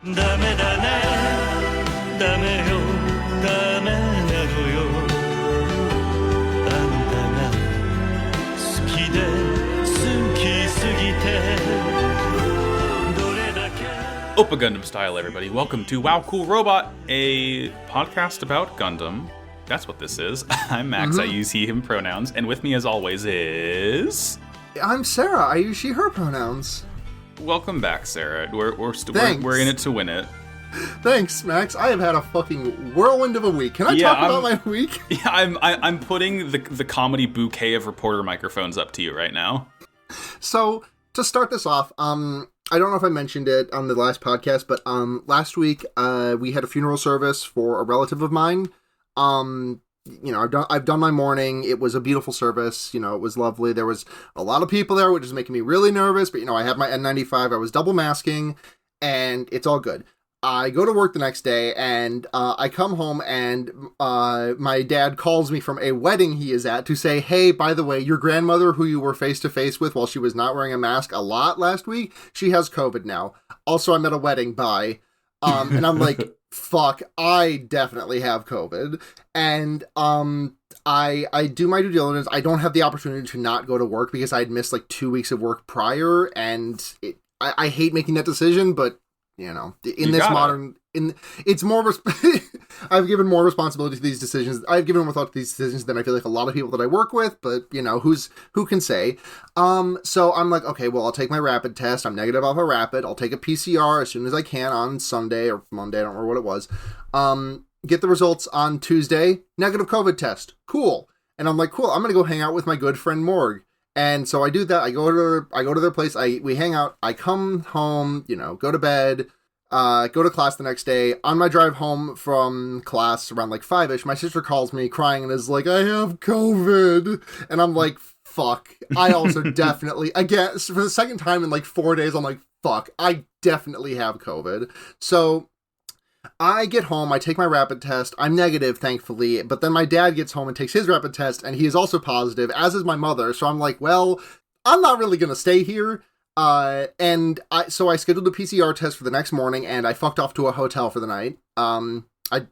ダメだねダメよダメなのよあんたが好きで好きすぎてどれだけ Oppa Gundam style, everybody. Welcome to Wow Cool Robot, a podcast about Gundam. That's what this is. I'm Max, I use he, him pronouns, and with me as always is... I'm Sarah, I use she, her pronouns. Welcome back, Sarah. We're in it to win it. Thanks, Max. I have had a fucking whirlwind of a week. Can I talk about my week? Yeah, I'm putting the comedy bouquet of reporter microphones up to you right now. So, to start this off, I don't know if I mentioned it on the last podcast, but last week we had a funeral service for a relative of mine. I've done my morning. It was a beautiful service. It was lovely. There was a lot of people there, which is making me really nervous. But, I have my N95. I was double masking, and it's all good. I go to work the next day, and I come home, and my dad calls me from a wedding he is at to say, hey, by the way, your grandmother, who you were face-to-face with while she was not wearing a mask a lot last week, she has COVID now. Also, I'm at a wedding. Bye. And I'm like... Fuck, I definitely have COVID. And I do my due diligence. I don't have the opportunity to not go to work because I'd missed like 2 weeks of work prior, and I hate making that decision, but it's more I've given more responsibility to these decisions. I've given more thought to these decisions than I feel like a lot of people that I work with, but who can say? So I'm like, okay, well, I'll take my rapid test. I'm negative off a rapid. I'll take a PCR as soon as I can on Sunday or Monday. I don't remember what it was. Get the results on Tuesday. Negative COVID test. Cool. And I'm like, cool. I'm going to go hang out with my good friend Morg. And so I do that. I go to their place. We hang out. I come home, go to bed, go to class the next day. On my drive home from class around like 5-ish, my sister calls me crying and is like, I have COVID. And I'm like, fuck. I also definitely, again, for the second time in like 4 days, I'm like, fuck, I definitely have COVID. So I get home, I take my rapid test, I'm negative, thankfully, but then my dad gets home and takes his rapid test, and he is also positive, as is my mother, so I'm like, well, I'm not really gonna stay here, so I scheduled a PCR test for the next morning, and I fucked off to a hotel for the night. I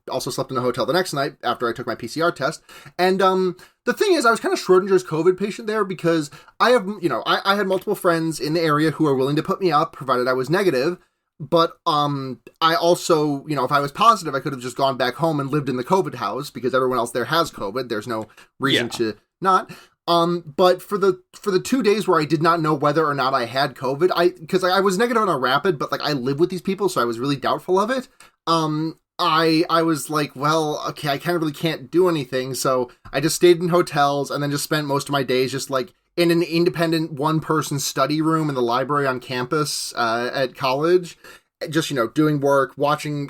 also slept in a hotel the next night after I took my PCR test, and the thing is, I was kind of Schrodinger's COVID patient there, because I have, I had multiple friends in the area who are willing to put me up, provided I was negative. But I also, if I was positive, I could have just gone back home and lived in the COVID house because everyone else there has COVID. There's no reason to not. But for the 2 days where I did not know whether or not I had COVID, because I was negative on a rapid, but like I live with these people, so I was really doubtful of it. I was like, well, okay, I really can't do anything, so I just stayed in hotels and then just spent most of my days just like in an independent one-person study room in the library on campus at college, just, doing work, watching...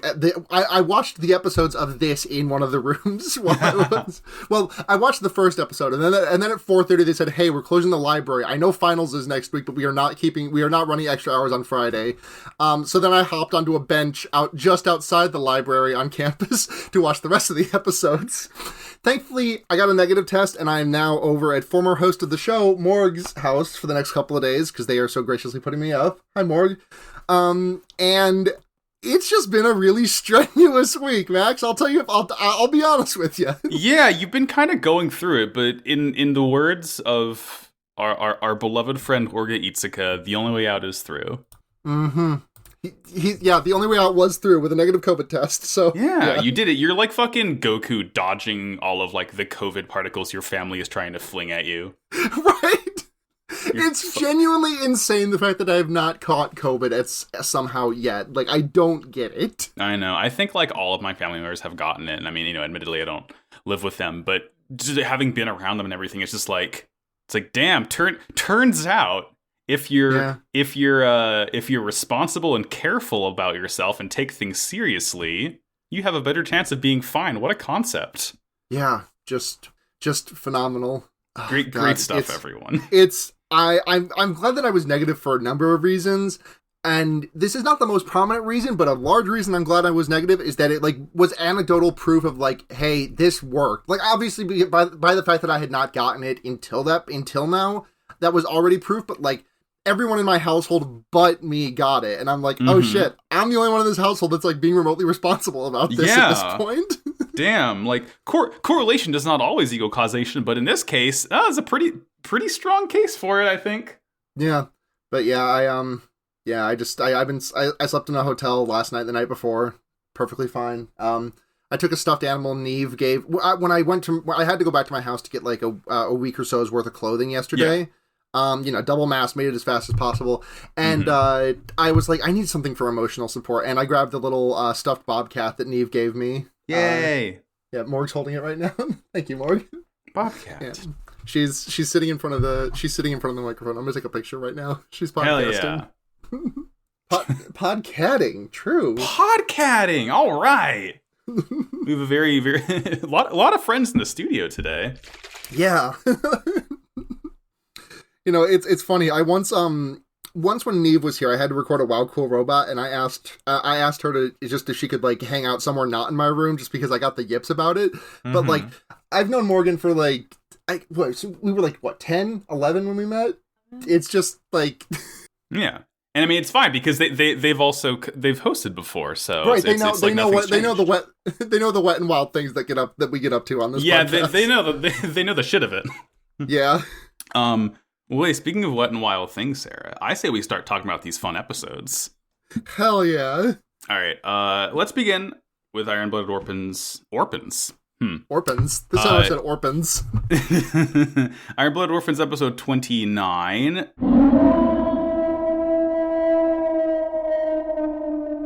I watched the episodes of this in one of the rooms while I watched the first episode, and then at 4:30 they said, hey, we're closing the library. I know finals is next week, but we are not running extra hours on Friday. So then I hopped onto a bench just outside the library on campus to watch the rest of the episodes. Thankfully, I got a negative test, and I am now over at former host of the show, Morg's house, for the next couple of days, because they are so graciously putting me up. Hi, Morg. And it's just been a really strenuous week, Max. I'll tell you, I'll be honest with you. Yeah, you've been kind of going through it, but in the words of our beloved friend Orga Itsuka, the only way out is through. Mm-hmm. The only way out was through with a negative COVID test, so... Yeah, you did it. You're like fucking Goku dodging all of, like, the COVID particles your family is trying to fling at you. Right? It's genuinely insane, the fact that I have not caught COVID somehow yet. Like, I don't get it. I know. I think, like, all of my family members have gotten it, and I mean, admittedly, I don't live with them, but just having been around them and everything, it's just like... It's like, damn, turns out... If you're responsible and careful about yourself and take things seriously, you have a better chance of being fine. What a concept! Yeah, just phenomenal. Great stuff, everyone. I'm glad that I was negative for a number of reasons, and this is not the most prominent reason, but a large reason I'm glad I was negative is that it like was anecdotal proof of like, hey, this worked. Like obviously by the fact that I had not gotten it until now, that was already proof. But like. everyone in my household but me got it. And I'm like, oh shit, I'm the only one in this household that's like being remotely responsible about this at this point. Damn, like correlation does not always equal causation, but in this case, it's a pretty strong case for it, I think. Yeah. But yeah, I slept in a hotel last night, the night before, perfectly fine. I took a stuffed animal Neve gave when I had to go back to my house to get like a week or so's worth of clothing yesterday. Yeah. Double mask, made it as fast as possible. And I was like, I need something for emotional support. And I grabbed the little stuffed bobcat that Neve gave me. Yay. Yeah, Morg's holding it right now. Thank you, Morg. Bobcat. Yeah. She's sitting in front of the microphone. I'm gonna take a picture right now. She's podcasting. Hell yeah. Podcatting, true. Podcatting, all right. We have a very, very a lot of friends in the studio today. Yeah. It's funny. I once when Neve was here, I had to record a Wow Cool Robot, and I asked her to just if she could like hang out somewhere not in my room, just because I got the yips about it. But like, I've known Morgan for like, so we were like what 10, 11 when we met. It's just like, yeah. And I mean, it's fine because they've hosted before, so right. They know the wet and wild things that we get up to on this. Yeah, podcast. they know the shit of it. Yeah. Wait, speaking of wet and wild things, Sarah, I say we start talking about these fun episodes. Hell yeah! All right, let's begin with Iron-Blooded Orphans. Orphans. Orphans. This time I said orphans. Iron-Blooded Orphans, episode 29.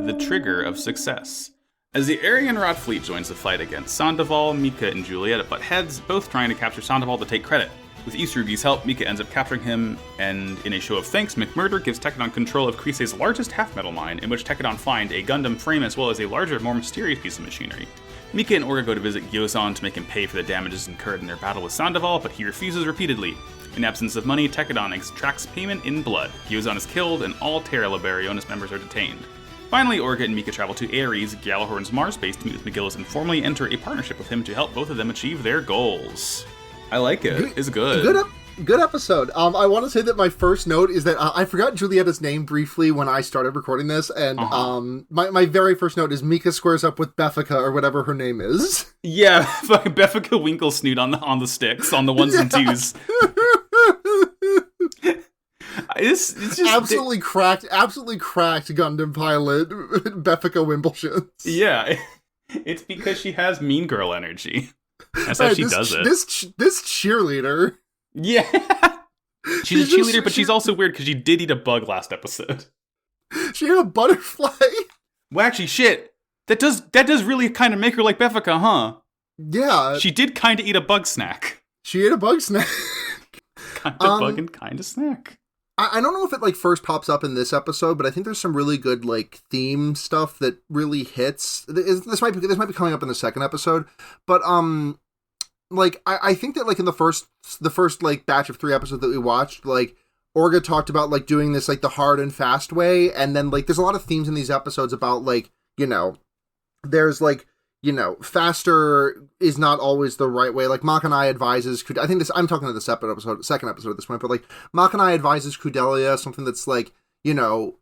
The Trigger of Success. As the Arianrod fleet joins the fight against Sandoval, Mika and Juliet butt heads, both trying to capture Sandoval to take credit. With East Ruby's help, Mika ends up capturing him, and in a show of thanks, McMurder gives Tekadon control of Krise's largest half-metal mine, in which Tekadon find a Gundam frame as well as a larger, more mysterious piece of machinery. Mika and Orga go to visit Gyozan to make him pay for the damages incurred in their battle with Sandoval, but he refuses repeatedly. In absence of money, Tekadon extracts payment in blood. Gyozan is killed, and all Terra Liberionis members are detained. Finally, Orga and Mika travel to Ares, Gjallarhorn's Mars base, to meet with McGillis and formally enter a partnership with him to help both of them achieve their goals. I like it. It's good. Good episode. I want to say that my first note is that I forgot Julietta's name briefly when I started recording this, and my very first note is Mika squares up with Beffica or whatever her name is. Yeah, fucking Beffica Winklesnoot on the sticks, on the ones and twos. It's just absolutely cracked Gundam pilot Beffica Wimbleshins. Yeah, it's because she has mean girl energy. That's how she does it. This cheerleader. Yeah. She's a cheerleader, but she's also weird because she did eat a bug last episode. She ate a butterfly. Well, actually, shit. That does really kind of make her like Beffica, huh? Yeah. She did kind of eat a bug snack. She ate a bug snack. Kind of bug and kind of snack. I don't know if it like first pops up in this episode, but I think there's some really good like theme stuff that really hits. This might be coming up in the second episode, but like I think that like in the first like batch of 3 episodes that we watched, like Orga talked about like doing this like the hard and fast way, and then like there's a lot of themes in these episodes about like there's like faster is not always the right way. Like Makanai advises, I think this, I'm talking to the second episode at this point, but like Makanai advises Kudelia something that's like, rushing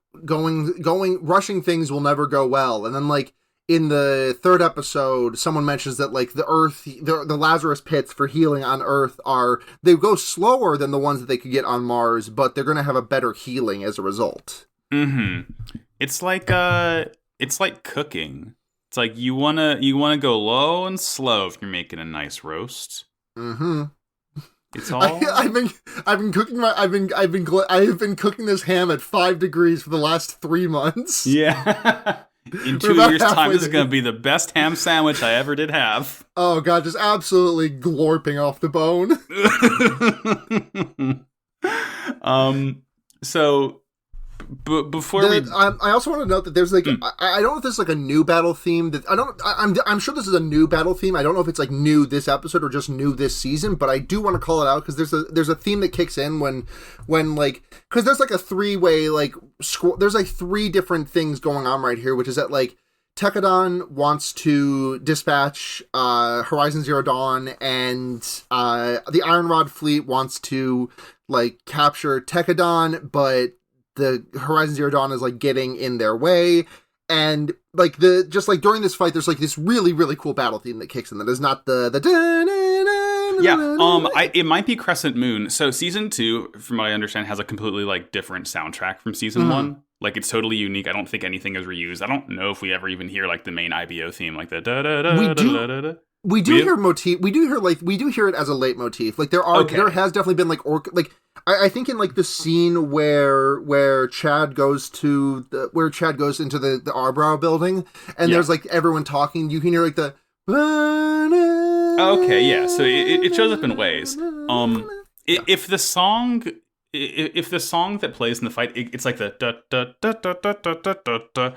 things will never go well. And then like in the third episode, someone mentions that like the Lazarus pits for healing on Earth they go slower than the ones that they could get on Mars, but they're going to have a better healing as a result. Mm-hmm. It's like cooking. It's like you wanna go low and slow if you're making a nice roast. Mm-hmm. It's all. I've been cooking this ham at 5 degrees for the last 3 months. Yeah. In 2 years' time, this is gonna be the best ham sandwich I ever did have. Oh god, just absolutely glorping off the bone. So. Before I also want to note that there's like I don't know if this is like a new battle theme that I'm sure this is a new battle theme. I don't know if it's like new this episode or just new this season, but I do want to call it out because there's a theme that kicks in when like, because there's like a 3-way like there's like 3 different things going on right here, which is that like Tekadon wants to dispatch Horizon Zero Dawn, and the Iron Rod fleet wants to like capture Tekadon, but the Horizon Zero Dawn is like getting in their way. And like during this fight, there's like this really, really cool battle theme that kicks in. That is not the it might be Crescent Moon. So season 2, from what I understand, has a completely like different soundtrack from season 1. Like it's totally unique. I don't think anything is reused. I don't know if we ever even hear like the main IBO theme, like the da da da da da da da. We do hear motif. We do hear it as a leitmotif. Like there has definitely been like I think in like the scene where Chad goes into the Arbrow building, and there's like everyone talking. You can hear like the. Okay, yeah. So it shows up in ways. If the song that plays in the fight, it's like the da da da da da da da da.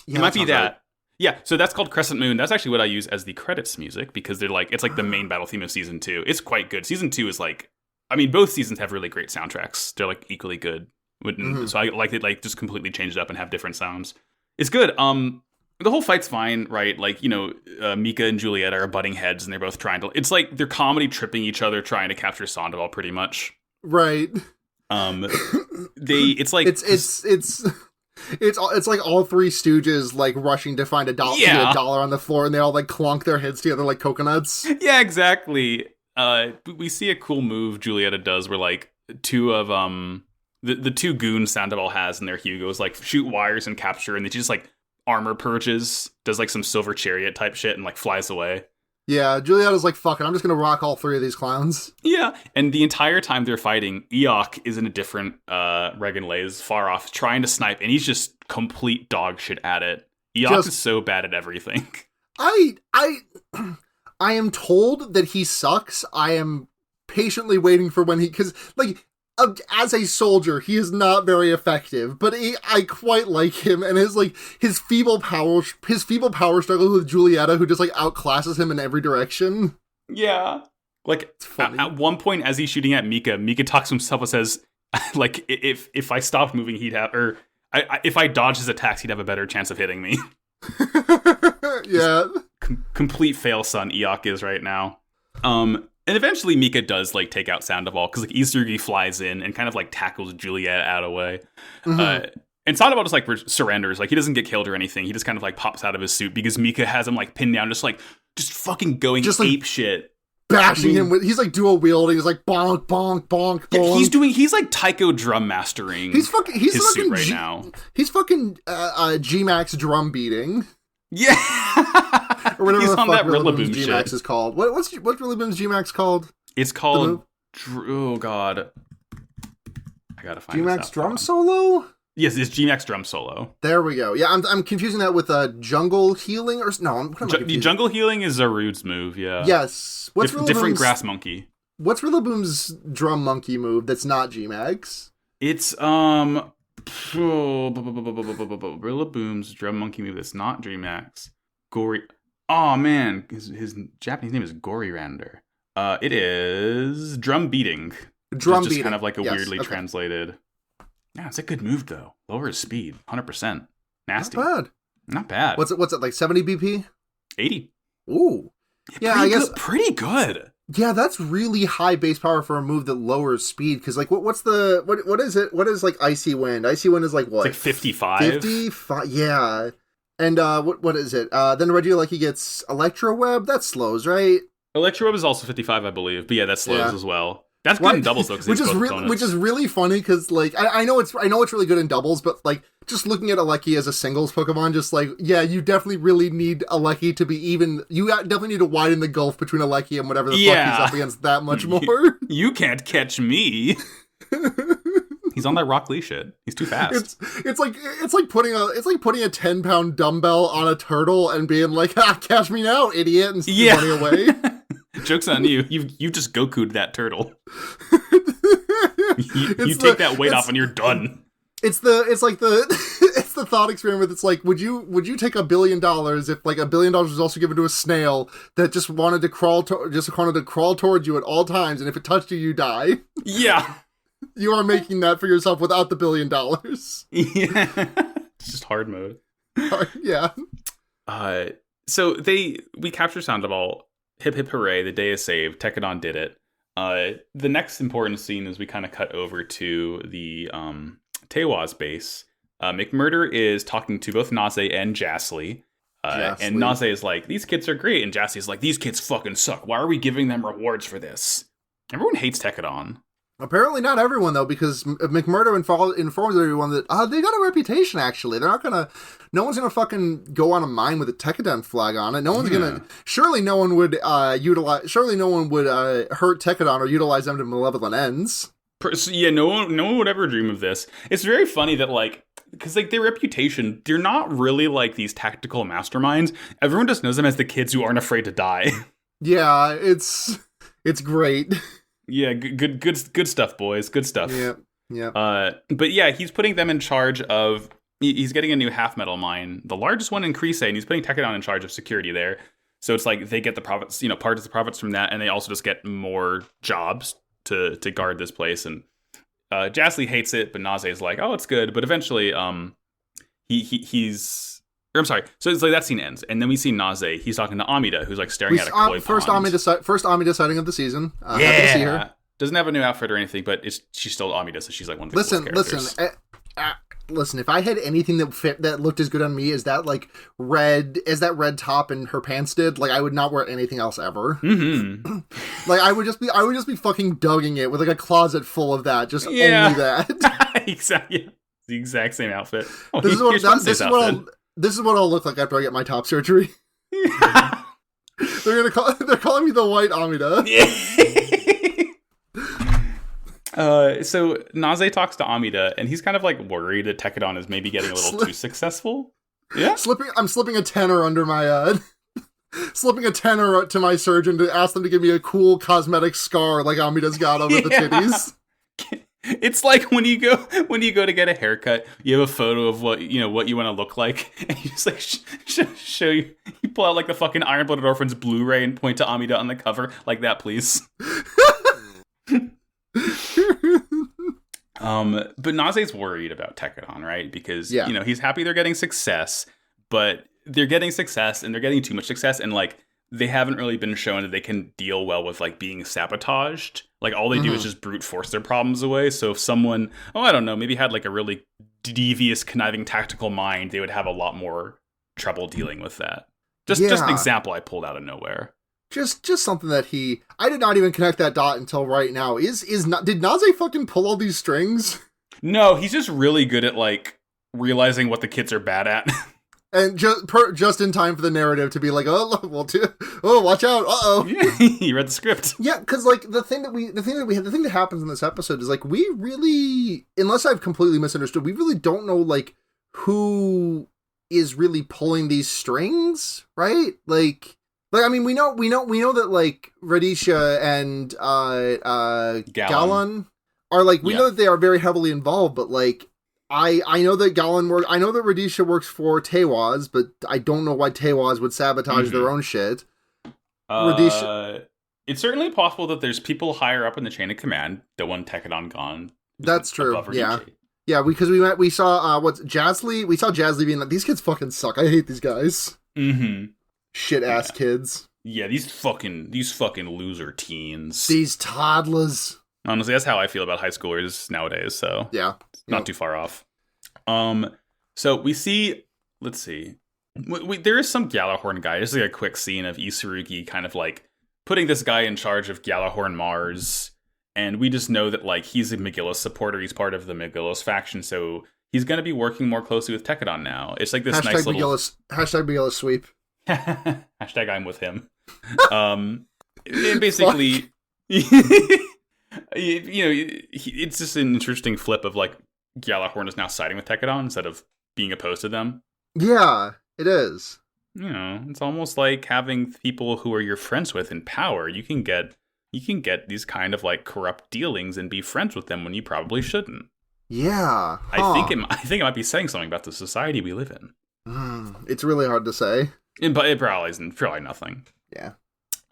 It might be that. Right. Yeah, so that's called Crescent Moon. That's actually what I use as the credits music because it's like the main battle theme of season 2. It's quite good. Season 2 is like, I mean, both seasons have really great soundtracks. They're like equally good. So I like it, like just completely change it up and have different sounds. It's good. The whole fight's fine, right? Like, you know, Mika and Juliet are butting heads and they're both trying to, it's like they're comedy tripping each other, trying to capture Sandoval pretty much. Right. It's like all three Stooges like rushing to find a dollar on the floor, and they all like clonk their heads together like coconuts. Yeah, exactly. We see a cool move Julieta does where like two of the two goons Sandoval has in their Hugos like shoot wires and capture, and they just like armor purges, does like some silver chariot type shit and like flies away. Yeah, Julieta's like, fuck it, I'm just gonna rock all three of these clowns. Yeah, and the entire time they're fighting, Eok is in a different Regan lays far off, trying to snipe, and he's just complete dog shit at it. Eok is so bad at everything. I am told that he sucks. I am patiently waiting for when because like as a soldier, he is not very effective, but I quite like him, and his feeble power struggle with Julieta, who just like outclasses him in every direction. Yeah, like at one point as he's shooting at Mika talks to himself and says, like if I stopped moving, he'd have, or if I dodged his attacks, he'd have a better chance of hitting me. Yeah, complete fail son Eok is right now. And eventually Mika does like take out Sandoval because like Izugi flies in and kind of like tackles Juliet out of the way. And Sandoval just like surrenders, like he doesn't get killed or anything. He just kind of like pops out of his suit because Mika has him like pinned down, just fucking going just, like, ape shit. Bashing him with, he's like dual wielding, he's like bonk, bonk, bonk, bonk. Yeah, he's like taiko drum mastering his suit right now. He's fucking G-Max drum beating. Yeah. Or whatever he's the on fuck that Rillaboom's G-Max is called. What's Rillaboom's G-Max called? It's called, oh god. I gotta find G-Max drum solo? Yes, it's G-Max drum solo. There we go. Yeah, I'm confusing that with jungle healing or no? The jungle healing is Zarude's move. Yeah. Yes. What's different grass monkey? What's Rillaboom's drum monkey move that's not G-Max? It's Rillaboom's drum monkey move that's not G-Max. Gory. Oh man, his Japanese name is Gorirander. It is drum beating. Drum beating. Just kind of like a weirdly translated. Yeah, it's a good move though. Lower his speed, 100%. Nasty. Not bad. What's it like? 70 BP? 80. Ooh. Yeah, I guess pretty good. Yeah, that's really high base power for a move that lowers speed. Because like, what is it? What is like Icy Wind? Icy Wind is like what? It's like 55. 55. Yeah. And what is it? Then Regieleki gets Electro Web. That slows, right? Electro Web is also 55, I believe. But yeah, that slows as well. That's good in doubles though, which is really funny because like I know it's really good in doubles, but like just looking at Aleki as a singles Pokemon, just like you definitely really need Aleki to be even. You definitely need to widen the gulf between Aleki and whatever the fuck he's up against that much more. You can't catch me. He's on that Rock Lee shit. He's too fast. It's like putting a 10-pound dumbbell on a turtle and being like, catch me now, idiot, and running away. Joke's on you. You just Goku'd that turtle. you take that weight off and you're done. It's the thought experiment. It's like, would you take $1 billion if like $1 billion was also given to a snail that just wanted to crawl towards you at all times, and if it touched you, you die? Yeah. You are making that for yourself without the $1 billion. Yeah. It's just hard mode. Yeah. So we capture Sandoval. Hip hip hooray! The day is saved. Tekadon did it. The next important scene is we kind of cut over to the Tewa's base. McMurder is talking to both Naze and Jasly. And Naze is like, these kids are great. And Jasly is like, these kids fucking suck. Why are we giving them rewards for this? Everyone hates Tekadon. Apparently not everyone, though, because McMurdo informs everyone that they got a reputation, actually. They're not gonna... No one's gonna fucking go on a mine with a Tekadon flag on it. No one's gonna... Surely no one would Surely no one would hurt Tekadon or utilize them to malevolent ends. Yeah, no one would ever dream of this. It's very funny that, like... Because, like, their reputation, they're not really, like, these tactical masterminds. Everyone just knows them as the kids who aren't afraid to die. Yeah, it's great. Yeah, good stuff, boys. Good stuff. Yeah. But yeah, he's putting them in charge of... He's getting a new half-metal mine, the largest one in Kreese, and he's putting Tekadon in charge of security there. So it's like they get the profits, part of the profits from that, and they also just get more jobs to guard this place. And Jasly hates it, but Naze is like, oh, it's good. But eventually, he's... I'm sorry. So it's like that scene ends, and then we see Naze. He's talking to Amida, who's like staring at a koi first pond. First Amida sighting of the season. Happy to see her. Doesn't have a new outfit or anything, but she's still Amida, so she's like one of the coolest characters. Listen. If I had anything that looked as good on me as that red top and her pants did, like I would not wear anything else ever. Mm-hmm. Like I would just be fucking dugging it with like a closet full of that, just only that. Exactly. The exact same outfit. Oh, this is what I'll look like after I get my top surgery. They're calling me the White Amida. So Naze talks to Amida, and he's kind of like worried that Tekadon is maybe getting a little too successful. Yeah, I'm slipping a tenner under my slipping a tenner to my surgeon to ask them to give me a cool cosmetic scar like Amida's got over the titties. It's like when you go to get a haircut, you have a photo of what you want to look like, and you just like show you pull out like the fucking Iron Blooded Orphans Blu-ray and point to Amida on the cover like that, please. But Naze's worried about Tekadon, right? Because he's happy they're getting success, but they're getting success and they're getting too much success, and like they haven't really been shown that they can deal well with like being sabotaged. Like all they do is just brute force their problems away. So if someone, I don't know, maybe had like a really devious, conniving tactical mind, they would have a lot more trouble dealing with that. Just an example I pulled out of nowhere. Just something that I did not even connect that dot until right now. Did Naze fucking pull all these strings? No, he's just really good at like realizing what the kids are bad at. And just in time for the narrative to be like, watch out, He read the script. Yeah, because like the thing that happens in this episode is like we really, unless I've completely misunderstood, we really don't know like who is really pulling these strings, right? Like I mean, we know that like Radisha and Galan are like we know that they are very heavily involved, but like. I know that I know that Radisha works for Tewas, but I don't know why Tewas would sabotage their own shit. Radisha... It's certainly possible that there's people higher up in the chain of command that want Tekadon gone. That's true. Yeah, because we saw Jasly. We saw Jasly being like, these kids fucking suck. I hate these guys. Mm-hmm. Shit ass kids. Yeah, these fucking loser teens. These toddlers. Honestly, that's how I feel about high schoolers nowadays. So yeah. Not too far off. So we see, let's see. There is some Gjallarhorn guy. Just like a quick scene of Isurugi kind of like putting this guy in charge of Gjallarhorn Mars. And we just know that like he's a Megillus supporter. He's part of the Megillus faction. So he's going to be working more closely with Tekadon now. It's like this nice little... Hashtag Megillus sweep. Hashtag I'm with him. And basically... it's just an interesting flip of like Gjallarhorn is now siding with Tekadon instead of being opposed to them. Yeah, it is. It's almost like having people who are your friends with in power. You can get these kind of like corrupt dealings and be friends with them when you probably shouldn't. Yeah, I think it might be saying something about the society we live in. It's really hard to say, but it probably isn't. Probably nothing. Yeah.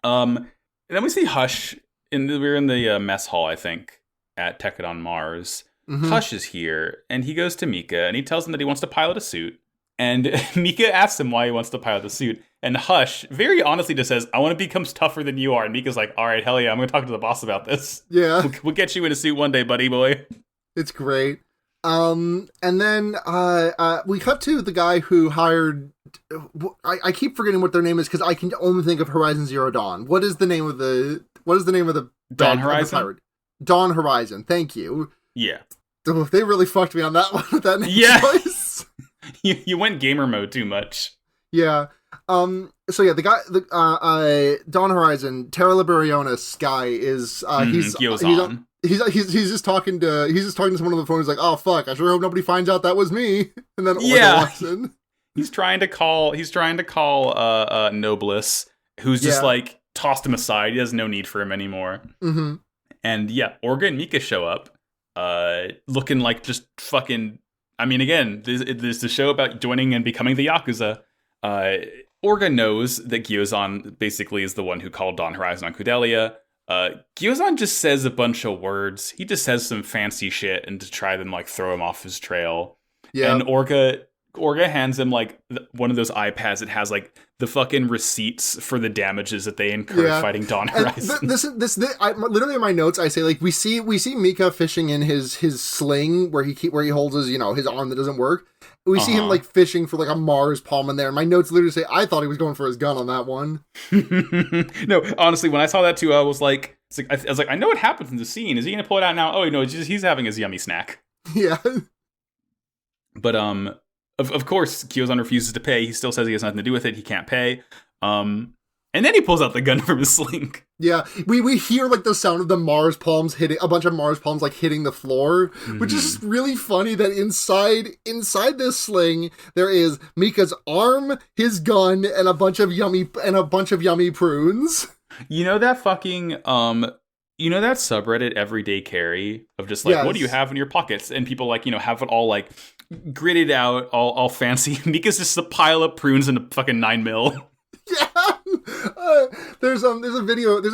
And then we see Hush. We're in the mess hall, I think, at Tekadon Mars. Hush is here, and he goes to Mika, and he tells him that he wants to pilot a suit. And Mika asks him why he wants to pilot the suit. And Hush very honestly just says, I want to become tougher than you are. And Mika's like, all right, hell yeah, I'm going to talk to the boss about this. Yeah. We'll get you in a suit one day, buddy boy. It's great. And then we cut to the guy who hired... I keep forgetting what their name is because I can only think of Horizon Zero Dawn. What is the name of the Dawn Horizon? Dawn Horizon, thank you. Yeah. They really fucked me on that one with that name choice. You went gamer mode too much. Yeah. So yeah, Dawn Horizon, Terra Liberionis guy is he's just talking to someone on the phone. He's like, oh fuck, I sure hope nobody finds out that was me. And then he's trying to call Nobliss, who's just like tossed him aside. He has no need for him anymore. Mm-hmm. And yeah, Orga and Mika show up, looking like just fucking. I mean, again, this is a show about joining and becoming the Yakuza. Orga knows that Gyozan basically is the one who called Dawn Horizon on Kudelia. Gyozan just says a bunch of words. He just says some fancy shit and to try to like throw him off his trail. Yeah. And Orga hands him like one of those iPads that has like the fucking receipts for the damages that they incurred fighting Dawn Horizon. Literally in my notes I say like we see Mika fishing in his sling where he holds his his arm that doesn't work. We see him like fishing for like a Mars palm in there. And my notes literally say I thought he was going for his gun on that one. No, honestly, when I saw that too, I was like, I know what happens in the scene. Is he gonna pull it out now? Oh no, he's having his yummy snack. Yeah. But Of course, Gyozan refuses to pay. He still says he has nothing to do with it. He can't pay. And then he pulls out the gun from his sling. Yeah, we hear like the sound of the Mars palms hitting a bunch of Mars palms like hitting the floor, which is just really funny. That inside this sling there is Mika's arm, his gun, and a bunch of yummy prunes. You know that fucking you know that subreddit Everyday Carry of just like what do you have in your pockets, and people like have it all like gridded out, all fancy. Mika's just a pile of prunes and a fucking 9mm. Yeah, there's a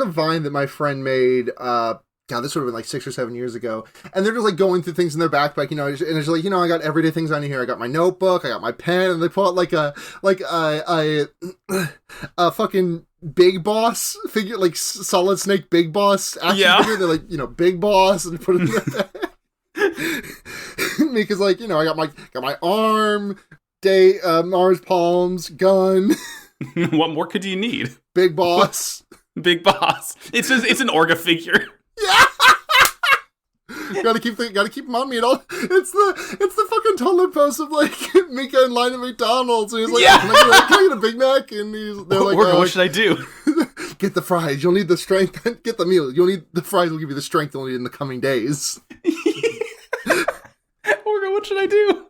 Vine that my friend made. God, this would have been like 6 or 7 years ago, and they're just like going through things in their backpack, and it's like I got everyday things on here. I got my notebook, I got my pen, and they pull out like a fucking Big Boss figure, like Solid Snake Big Boss action figure. They're like Big Boss, and put it in their bag. Mika's like, I got my arm, Mars palms, gun. What more could you need? Big Boss. Big Boss. It's an Orga figure. Yeah. gotta keep him on me at all. It's the fucking Tumblr post of like Mika in line at McDonald's. And he's like, can I get a Big Mac? And they're like, Orga, what should I do? Get the fries. You'll need the strength. Get the meal. You'll need the fries. Will give you the strength you'll need in the coming days. Orga, what should I do?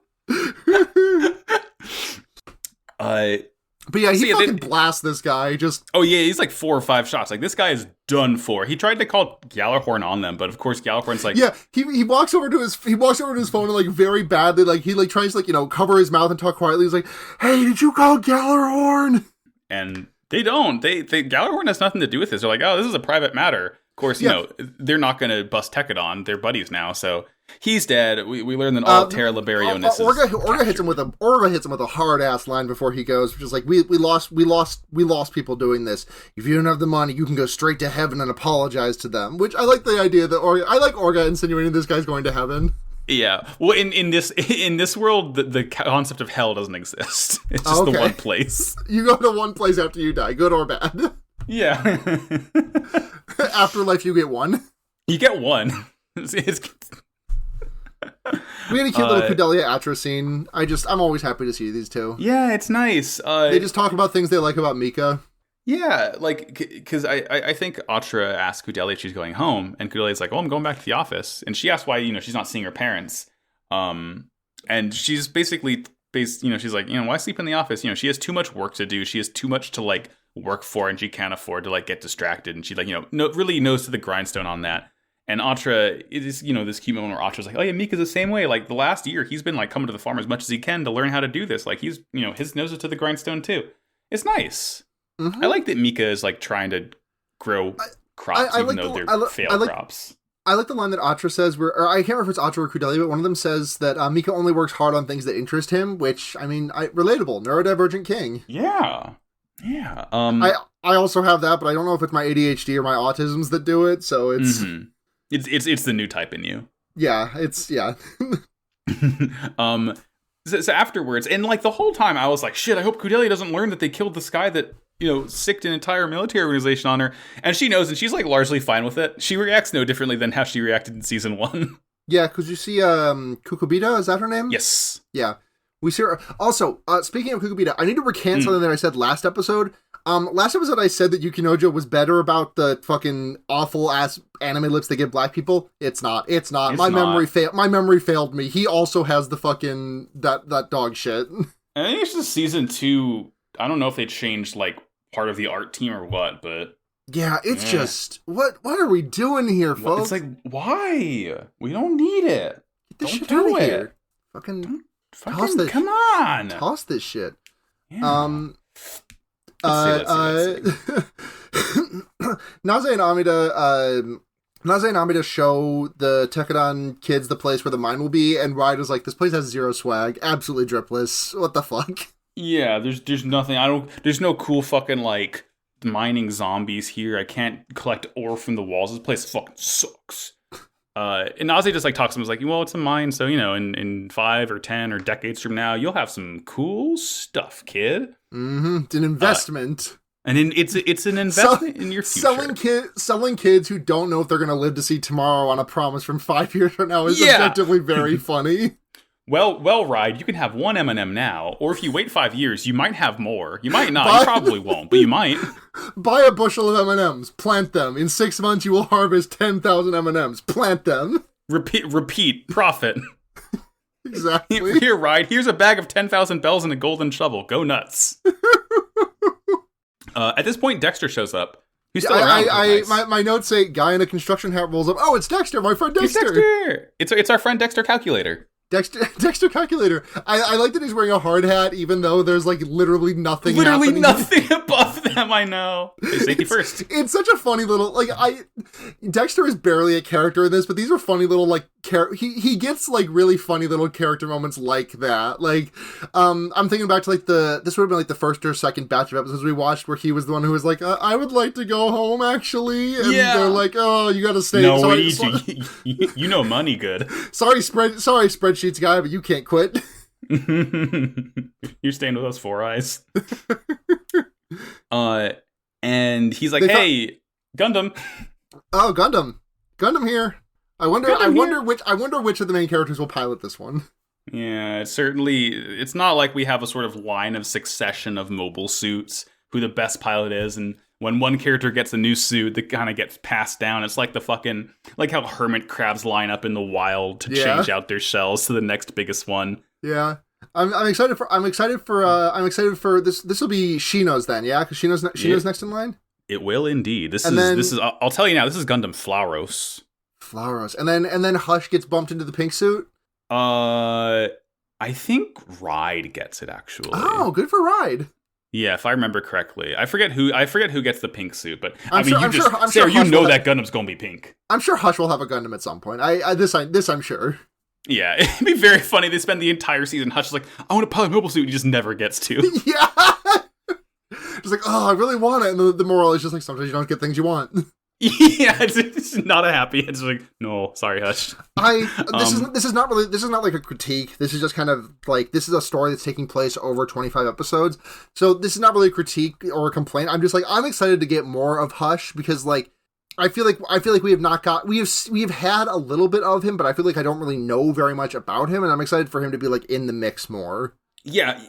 But yeah, he fucking blasts this guy. Oh yeah, he's like 4 or 5 shots. Like this guy is done for. He tried to call Gjallarhorn on them, but of course Gjallarhorn's like, yeah. He walks over to his phone and like very badly, like he like tries to like cover his mouth and talk quietly. He's like, "Hey, did you call Gjallarhorn?" And they don't. They Gjallarhorn has nothing to do with this. They're like, "Oh, this is a private matter." Of course, they're not going to bust Tekadon. They're buddies now, so. He's dead. We learned that all Terra Liberionis is Orga hits him with a hard ass line before he goes, which is like we lost people doing this. If you don't have the money, you can go straight to heaven and apologize to them. Which I like the idea that Orga insinuating this guy's going to heaven. Yeah. Well, in this world, the concept of hell doesn't exist. It's just the one place. You go to one place after you die, good or bad. Yeah. Afterlife, you get one. You get one. It's we had a cute little Kudelia Atra scene. I'm always happy to see these two. Yeah, it's nice. They just talk about things they like about Mika. Yeah, like, because I think Atra asked Kudelia if she's going home, and Kudelia's like, oh, I'm going back to the office. And she asks why, she's not seeing her parents. And she's basically, she's like, why sleep in the office? She has too much work to do. She has too much to, like, work for, and she can't afford to, like, get distracted. And she, like, really knows to the grindstone on that. And Atra, it is, this cute moment where Atra's like, oh yeah, Mika's the same way. Like, the last year, he's been, like, coming to the farm as much as he can to learn how to do this. Like, he's, his nose is to the grindstone, too. It's nice. Mm-hmm. I like that Mika is, like, trying to grow crops, even though they're failed crops. I like the line that Atra says, or I can't remember if it's Atra or Kudelia, but one of them says that Mika only works hard on things that interest him, which, I mean, relatable, neurodivergent king. Yeah. Yeah. I also have that, but I don't know if it's my ADHD or my autisms that do it, so it's... Mm-hmm. It's the new type in you. Yeah, it's... Yeah. So afterwards, and like the whole time I was like, shit, I hope Kudelia doesn't learn that they killed this guy that, sicked an entire military organization on her. And she knows, and she's like largely fine with it. She reacts no differently than how she reacted in season 1. Yeah, because you see Kukubita, is that her name? Yes. Yeah. We see her. Also, speaking of Kukubita, I need to recant something that I said last episode. Last episode I said that Yukinojo was better about the fucking awful ass anime lips they give black people. It's not. My memory failed me. He also has the fucking that dog shit. I think it's just season 2. I don't know if they changed like part of the art team or what, but yeah, it's just what are we doing here, folks? It's like, why? We don't need it. Get this don't shit do out of it. Here. Toss this. Come on. Toss this shit. Yeah. Naze and Amida show the Tekkadan kids the place where the mine will be, and Raida's like, this place has zero swag, absolutely dripless. What the fuck? Yeah, there's nothing. There's no cool fucking like mining zombies here. I can't collect ore from the walls. This place fucking sucks. And Naze just like talks to him, like, well, it's a mine, so in 5 or 10 or decades from now, you'll have some cool stuff, kid. Mm-hmm. It's an investment. It's an investment in your future. Selling kids who don't know if they're going to live to see tomorrow on a promise from 5 years from now is objectively very funny. Well, Ride, you can have one M&M now, or if you wait 5 years, you might have more. You might not. You probably won't, but you might. Buy a bushel of M&Ms. Plant them. In 6 months, you will harvest 10,000 M&Ms. Plant them. Repeat. Profit. Exactly. Here, Ride. Here's a bag of 10,000 bells and a golden shovel. Go nuts. At this point, Dexter shows up. He's still around. My notes say, guy in a construction hat rolls up. Oh, it's Dexter, my friend Dexter. It's our friend Dexter Calculator. Dexter Calculator. I like that he's wearing a hard hat, even though there's like literally nothing happening. Nothing above them. I know. Safety first. It's such a funny little Dexter is barely a character in this, but these are funny little like he gets like really funny little character moments like that. Like I'm thinking back to like this would have been like the first or second batch of episodes we watched where he was the one who was like, I would like to go home actually, and they're like, oh, you got to stay. No, you know money good. Sorry spreadsheets guy, but you can't quit. You're staying with us, Four Eyes. And he's like, hey, Gundam. Oh, Gundam here. I wonder which of the main characters will pilot this one. Yeah, it's not like we have a sort of line of succession of mobile suits who the best pilot is, and when one character gets a new suit that kind of gets passed down, it's like the fucking, like how hermit crabs line up in the wild to change out their shells to the next biggest one. Yeah. I'm excited for this. This will be Shino's then, yeah? Because Shino's next in line? It will indeed. This is I'll tell you now, this is Gundam Flauros. And then Hush gets bumped into the pink suit? I think Ride gets it actually. Oh, good for Ride. Yeah, if I remember correctly. I forget who gets the pink suit, but I'm sure that Gundam's gonna be pink. I'm sure Hush will have a Gundam at some point. This I'm sure. Yeah, it'd be very funny. They spend the entire season, Hush is like, I want a pilot mobile suit, and he just never gets to. Yeah! Just like, oh, I really want it. And the moral is just like, sometimes you don't get things you want. Yeah, it's not a happy. It's like, no, sorry, Hush. This is not like a critique. This is just kind of like, this is a story that's taking place over 25 episodes. So this is not really a critique or a complaint. I'm just like, I'm excited to get more of Hush because like, I feel like we have had a little bit of him, but I feel like I don't really know very much about him, and I'm excited for him to be like in the mix more. Yeah,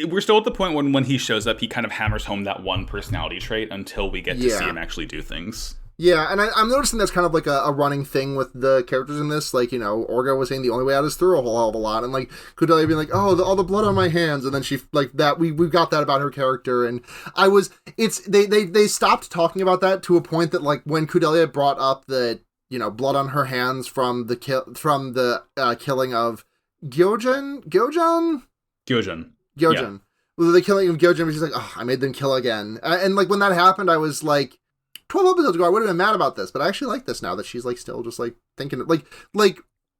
we're still at the point when he shows up, he kind of hammers home that one personality trait until we get to see him actually do things. Yeah, and I'm noticing that's kind of like a running thing with the characters in this. Like, Orga was saying the only way out is through a whole hell of a lot, and like Kudelia being like, oh, all the blood on my hands, and then she like that. We got that about her character, and they stopped talking about that to a point that like when Kudelia brought up the blood on her hands from the killing of Gyojin. Well, the killing of Gyojin, she's like, oh, I made them kill again, and like when that happened, I was like, 12 episodes ago, I would have been mad about this, but I actually like this now that she's, like, still just, like, thinking, like,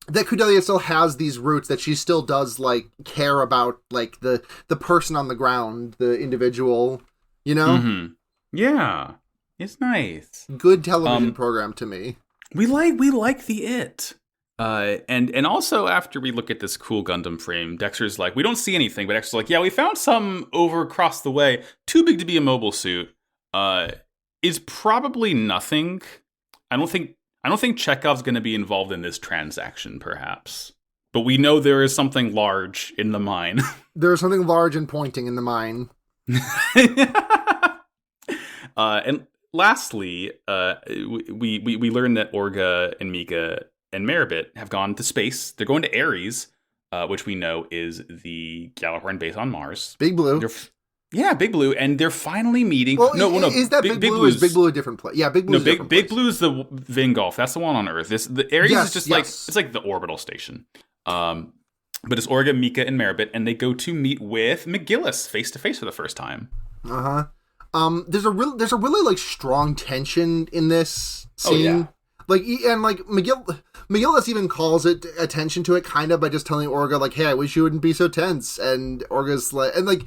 that Cordelia still has these roots, that she still does, like, care about, like, the person on the ground, the individual, you know? Mm-hmm. Yeah. It's nice. Good television program to me. We like the It. And also after we look at this cool Gundam frame, Dexter's like, we don't see anything, but Dexter's like, yeah, we found some over across the way. Too big to be a mobile suit. Is probably nothing. I don't think Chekhov's going to be involved in this transaction, perhaps. But we know there is something large in the mine. There's something large and pointing in the mine. And lastly, we learn that Orga and Mika and Meribit have gone to space. They're going to Ares, which we know is the Gjallarhorn base on Mars. Big Blue. Big Blue, and they're finally meeting. Well, no. Is that Big Blue? Is Big Blue a different place? Yeah, Big Blue. No, Big Blue is the Vingolf. That's the one on Earth. The Ares is just like it's like the orbital station. But it's Orga, Mika, and Meribit, and they go to meet with McGillis face to face for the first time. There's a really like strong tension in this scene. Oh, yeah. Like, and like McGillis even calls it attention to it kind of by just telling Orga, like, hey, I wish you wouldn't be so tense. And Orga's like, and like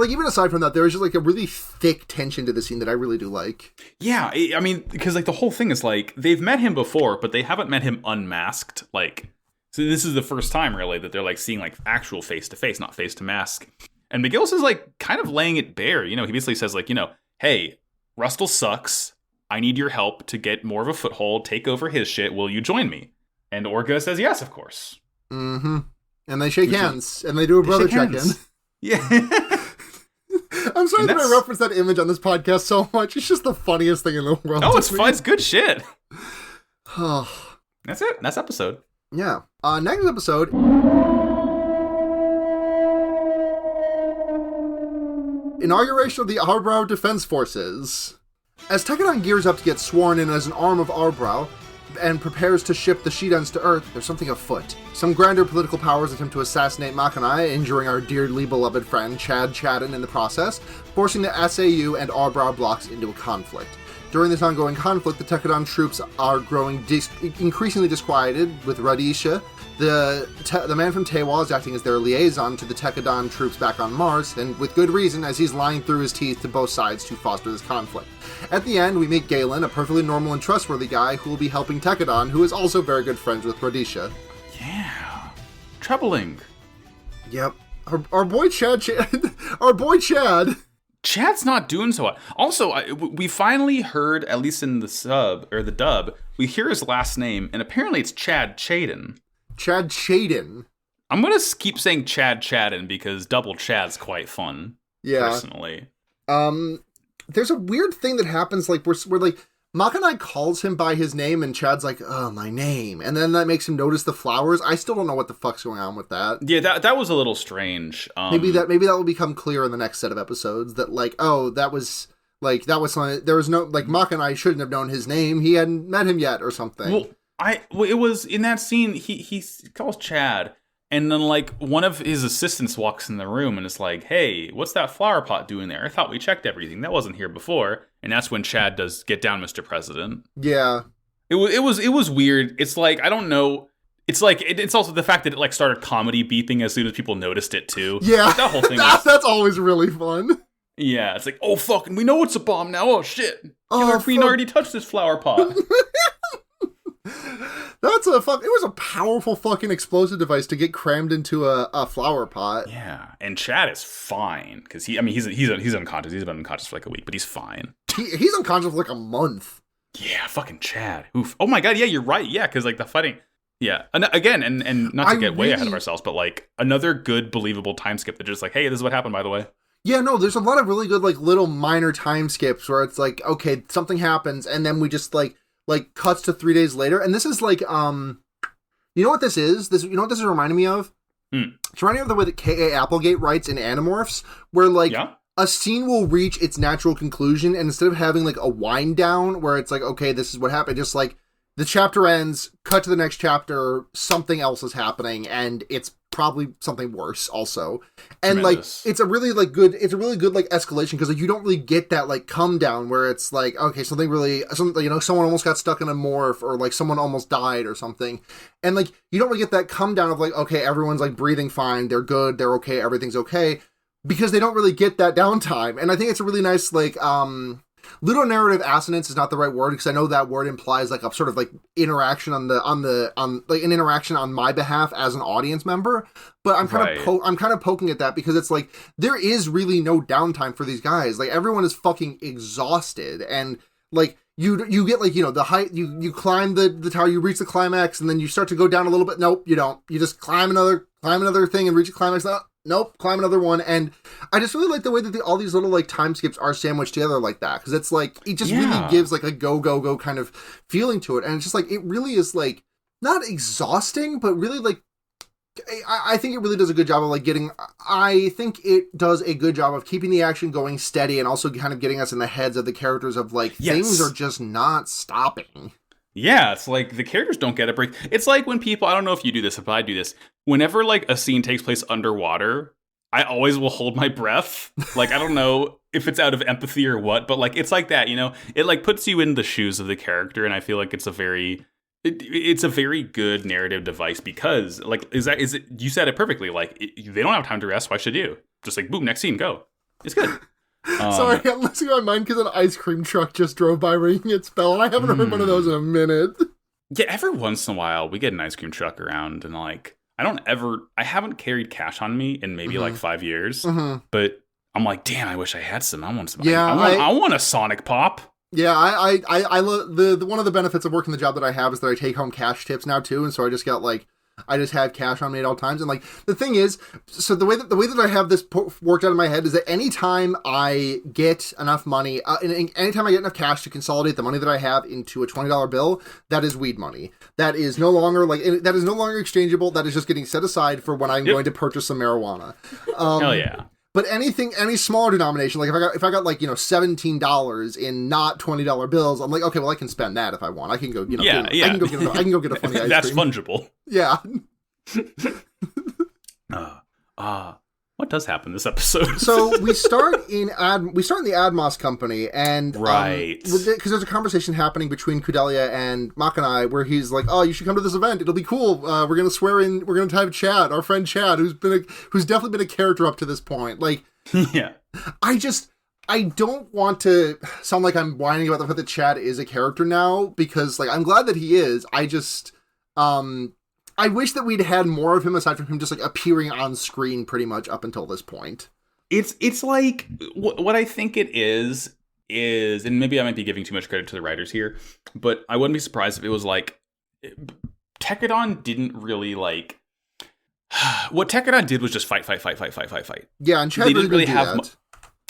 even aside from that, there is just like a really thick tension to the scene that I really do like. Yeah, I mean, because like the whole thing is like they've met him before, but they haven't met him unmasked. Like, so this is the first time really that they're like seeing like actual face to face, not face to mask. And McGillis is like kind of laying it bare. You know, he basically says like, you know, hey, Rustle sucks. I need your help to get more of a foothold, take over his shit. Will you join me? And Orga says yes, of course. Mm-hmm. And they shake hands, and they do a brother check-in. Yeah. I'm sorry that I referenced that image on this podcast so much. It's just the funniest thing in the world. Oh, it's fun. It's good shit. Oh. That's it. That's episode. Yeah. Next episode. Inauguration of the Arbrow Defense Forces. As Tekkadan gears up to get sworn in as an arm of Arbrow and prepares to ship the Shidans to Earth, there's something afoot. Some grander political powers attempt to assassinate Makanai, injuring our dearly beloved friend Chad Chadden in the process, forcing the SAU and Arbrow blocks into a conflict. During this ongoing conflict, the Tekkadan troops are growing increasingly disquieted, with Radisha, the man from Tewal, is acting as their liaison to the Tekkadan troops back on Mars, and with good reason, as he's lying through his teeth to both sides to foster this conflict. At the end, we meet Galen, a perfectly normal and trustworthy guy who will be helping Tekkadan, who is also very good friends with Radisha. Yeah. Troubling. Yep. Our boy Chad. Our boy Chad. Chad's not doing so well. Also, we finally heard, at least in the sub, or the dub, we hear his last name, and apparently it's Chad Chaden. Chad Chaden. I'm going to keep saying Chad Chaden because double Chad's quite fun. Yeah. Personally. There's a weird thing that happens, like, we're like, Makanai calls him by his name, and Chad's like, oh, my name. And then that makes him notice the flowers. I still don't know what the fuck's going on with that. Yeah, that was a little strange. Maybe that will become clear in the next set of episodes, that, like, oh, that was something, there was no, like, Makanai shouldn't have known his name. He hadn't met him yet or something. Well, it was, in that scene, he calls Chad, and then, like, one of his assistants walks in the room and is like, hey, what's that flower pot doing there? I thought we checked everything. That wasn't here before. And that's when Chad does get down, Mr. President. Yeah. It was weird. It's like, I don't know. It's like, it's also the fact that it, like, started comedy beeping as soon as people noticed it, too. Yeah. Like, that whole thing that's always really fun. Yeah, it's like, oh, fucking, we know it's a bomb now. Oh, shit. Killer Queen already touched this flower pot. It was a powerful fucking explosive device to get crammed into a flower pot. Yeah, and Chad is fine because he's unconscious. He's been unconscious for like a week, but he's fine. He's unconscious for like a month. Yeah, fucking Chad. Oof. Oh my god. Yeah, you're right. Yeah, because like the fighting. Yeah, and again, and not to get way ahead of ourselves, but like another good, believable time skip that just like, hey, this is what happened, by the way. Yeah, no, there's a lot of really good like little minor time skips where it's like, okay, something happens, and then we just like cuts to 3 days later, and this is like, you know what this is? You know what this is reminding me of? It's reminding me of the way that K.A. Applegate writes in Animorphs, where like a scene will reach its natural conclusion, and instead of having like a wind down where it's like, okay, this is what happened, just like the chapter ends, cut to the next chapter, something else is happening, and it's probably something worse also. And Tremendous. like it's a really good like escalation, because like you don't really get that like come down where it's like, okay, someone almost got stuck in a morph, or like someone almost died or something. And like you don't really get that come down of like, okay, everyone's like breathing fine, they're good, they're okay, everything's okay, because they don't really get that downtime. And I think it's a really nice like ludonarrative assonance is not the right word, because I know that word implies like a sort of like interaction on like an interaction on my behalf as an audience member, but I'm kind of poking at that, because it's like there is really no downtime for these guys. Like everyone is fucking exhausted, and like you get like, you know, the height, you climb the tower, you reach the climax, and then you start to go down a little bit. Nope, you don't. You just climb another thing and reach the climax. Nope, climb another one. And I just really like the way that all these little like time skips are sandwiched together like that, because it's like it just really gives like a go kind of feeling to it. And it's just like it really is like not exhausting, but really like I think it really does a good job of like I think it does a good job of keeping the action going steady, and also kind of getting us in the heads of the characters of like things are just not stopping. Yeah, it's like the characters don't get a break. It's like when people, I don't know if you do this, but I do this. Whenever like a scene takes place underwater, I always will hold my breath. Like, I don't know if it's out of empathy or what, but like it's like that, you know? It like puts you in the shoes of the character, and I feel like it's a very good narrative device, because like is it you said it perfectly. Like they don't have time to rest. Why should you? Just like boom, next scene, go. It's good. Sorry, I'm losing my mind because an ice cream truck just drove by ringing its bell, and I haven't heard one of those in a minute. Yeah, every once in a while we get an ice cream truck around, and like I haven't carried cash on me in maybe like 5 years, but I'm like, damn, I wish I had some. I want some. Yeah, I want a Sonic Pop. Yeah, I love the one of the benefits of working the job that I have is that I take home cash tips now too, and so I just have cash on me at all times. And like the thing is, so the way that I have this worked out in my head is that anytime I get enough money, anytime I get enough cash to consolidate the money that I have into a $20 bill, that is weed money. That is no longer exchangeable. That is just getting set aside for when I'm going to purchase some marijuana. Hell yeah. But any smaller denomination, like if I got like, you know, $17 in not $20 bills, I'm like, okay, well I can spend that if I want. I can go, you know, I can go get a funny ice cream. That's fungible. Yeah. What does happen this episode? So we start in the Admos company, and right, because there's a conversation happening between Kudelia and Makanai where he's like, "Oh, you should come to this event. It'll be cool. We're gonna have Chad, our friend Chad, who's definitely been a character up to this point." Like, yeah, I don't want to sound like I'm whining about the fact that Chad is a character now, because like I'm glad that he is. I just I wish that we'd had more of him aside from him just like appearing on screen pretty much up until this point. It's like what I think it is, and maybe I might be giving too much credit to the writers here, but I wouldn't be surprised if it was like Tekkadan didn't really like what Tekkadan did was just fight. Yeah, and Chad they didn't really have that.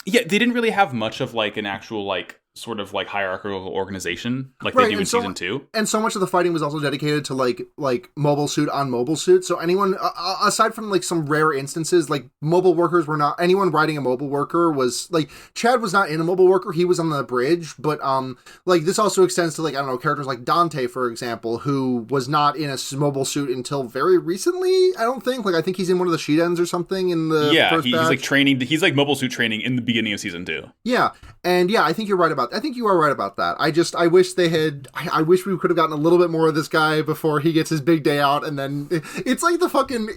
Yeah, they didn't really have much of like an actual like sort of like hierarchical organization like they do in season 2. And so much of the fighting was also dedicated to like mobile suit on mobile suit. So anyone aside from like some rare instances, like mobile workers were not, anyone riding a mobile worker was like, Chad was not in a mobile worker, he was on the bridge, but like this also extends to like, I don't know, characters like Dante, for example, who was not in a mobile suit until very recently. I don't think, like, I think he's in one of the sheet ends or something in the first he's batch. like training, he's like mobile suit training in the beginning of season 2. Yeah. And yeah, I think you are right about that. I wish we could have gotten a little bit more of this guy before he gets his big day out, and then it's like the fucking,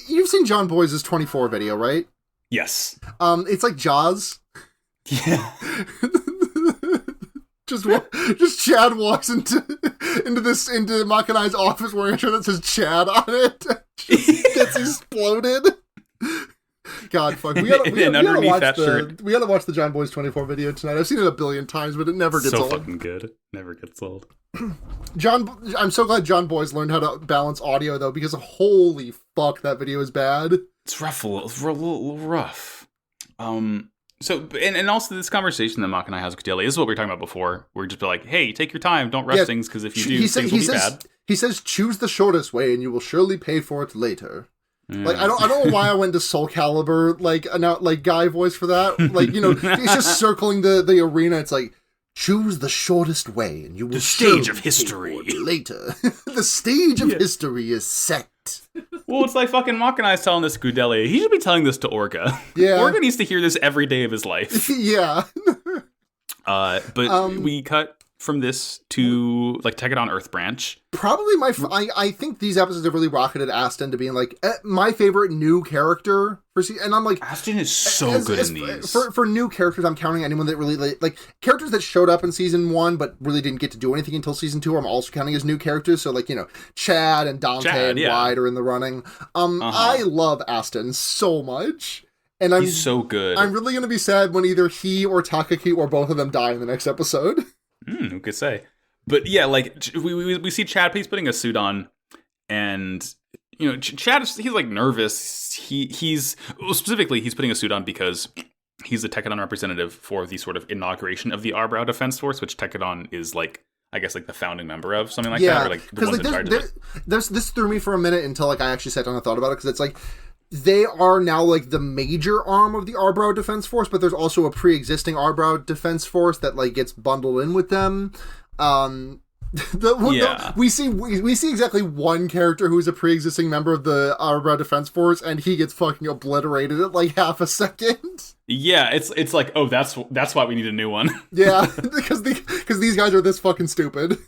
you've seen John Boy's 24 video, right? Yes. It's like Jaws. Yeah. just Chad walks into Makanai's office wearing a shirt that says Chad on it. Just gets exploded. God, fuck. We gotta watch the John Boy's 24 video tonight. I've seen it a billion times, but it never gets old. So fucking good. Never gets old. I'm so glad John Boy's learned how to balance audio, though, because holy fuck, that video is bad. It's rough, a little rough. So, and also this conversation that Mach and I has with Kudelia, this is what we were talking about before. We're just be like, hey, take your time, don't rush things, because if you do, things will be bad. He says, choose the shortest way, and you will surely pay for it later. Yeah. Like, I don't know why I went to Soul Calibur, like guy voice for that. Like, you know, he's just circling the arena. It's like, choose the shortest way, and you will the stage of history later. The stage of history is set. Well, it's like fucking Makanai's telling this Gudeli. He should be telling this to Orga. Yeah. Orga needs to hear this every day of his life. Yeah. But we cut from this to like Tekadon Earth Branch. Probably I think these episodes have really rocketed Aston to being like my favorite new character for season. And I'm like, Aston is so good in these. For new characters, I'm counting anyone that really like characters that showed up in season 1 but really didn't get to do anything until season 2. I'm also counting as new characters. So like, Chad and Dante and Wide are in the running. I love Aston so much. And he's so good. I'm really going to be sad when either he or Takaki or both of them die in the next episode. Who could say? But yeah, like we see Chad. He's putting a suit on, and Chad. He's like nervous. He's putting a suit on because he's the Tekadon representative for the sort of inauguration of the Arbrow Defense Force, which Tekadon is like, I guess, like the founding member of, something like that, or like the ones in charge of it. This threw me for a minute until like I actually sat down and thought about it, because it's like, they are now like the major arm of the Arbrow Defense Force, but there's also a pre-existing Arbrow Defense Force that like gets bundled in with them. We see exactly one character who's a pre-existing member of the Arbrow Defense Force, and he gets fucking obliterated at like half a second. Yeah, it's like, oh, that's why we need a new one. Yeah, because these guys are this fucking stupid.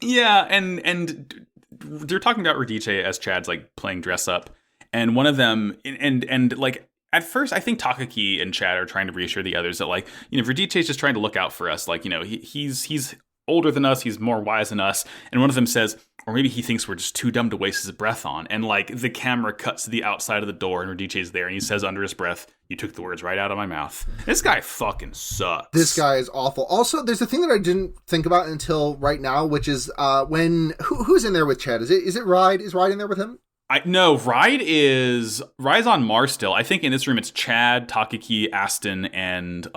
Yeah, and they're talking about Radice as Chad's like playing dress up. And one of them, and like, at first, I think Takaki and Chad are trying to reassure the others that, like, Radice is just trying to look out for us. Like, he's older than us, he's more wise than us. And one of them says, or maybe he thinks we're just too dumb to waste his breath on. And, like, the camera cuts to the outside of the door, and Radice is there, and he says under his breath, "You took the words right out of my mouth." This guy fucking sucks. This guy is awful. Also, there's a thing that I didn't think about until right now, which is who's in there with Chad? Is it Ride? Is Ride in there with him? No, Ride's on Mars still. I think in this room it's Chad, Takaki, Aston, and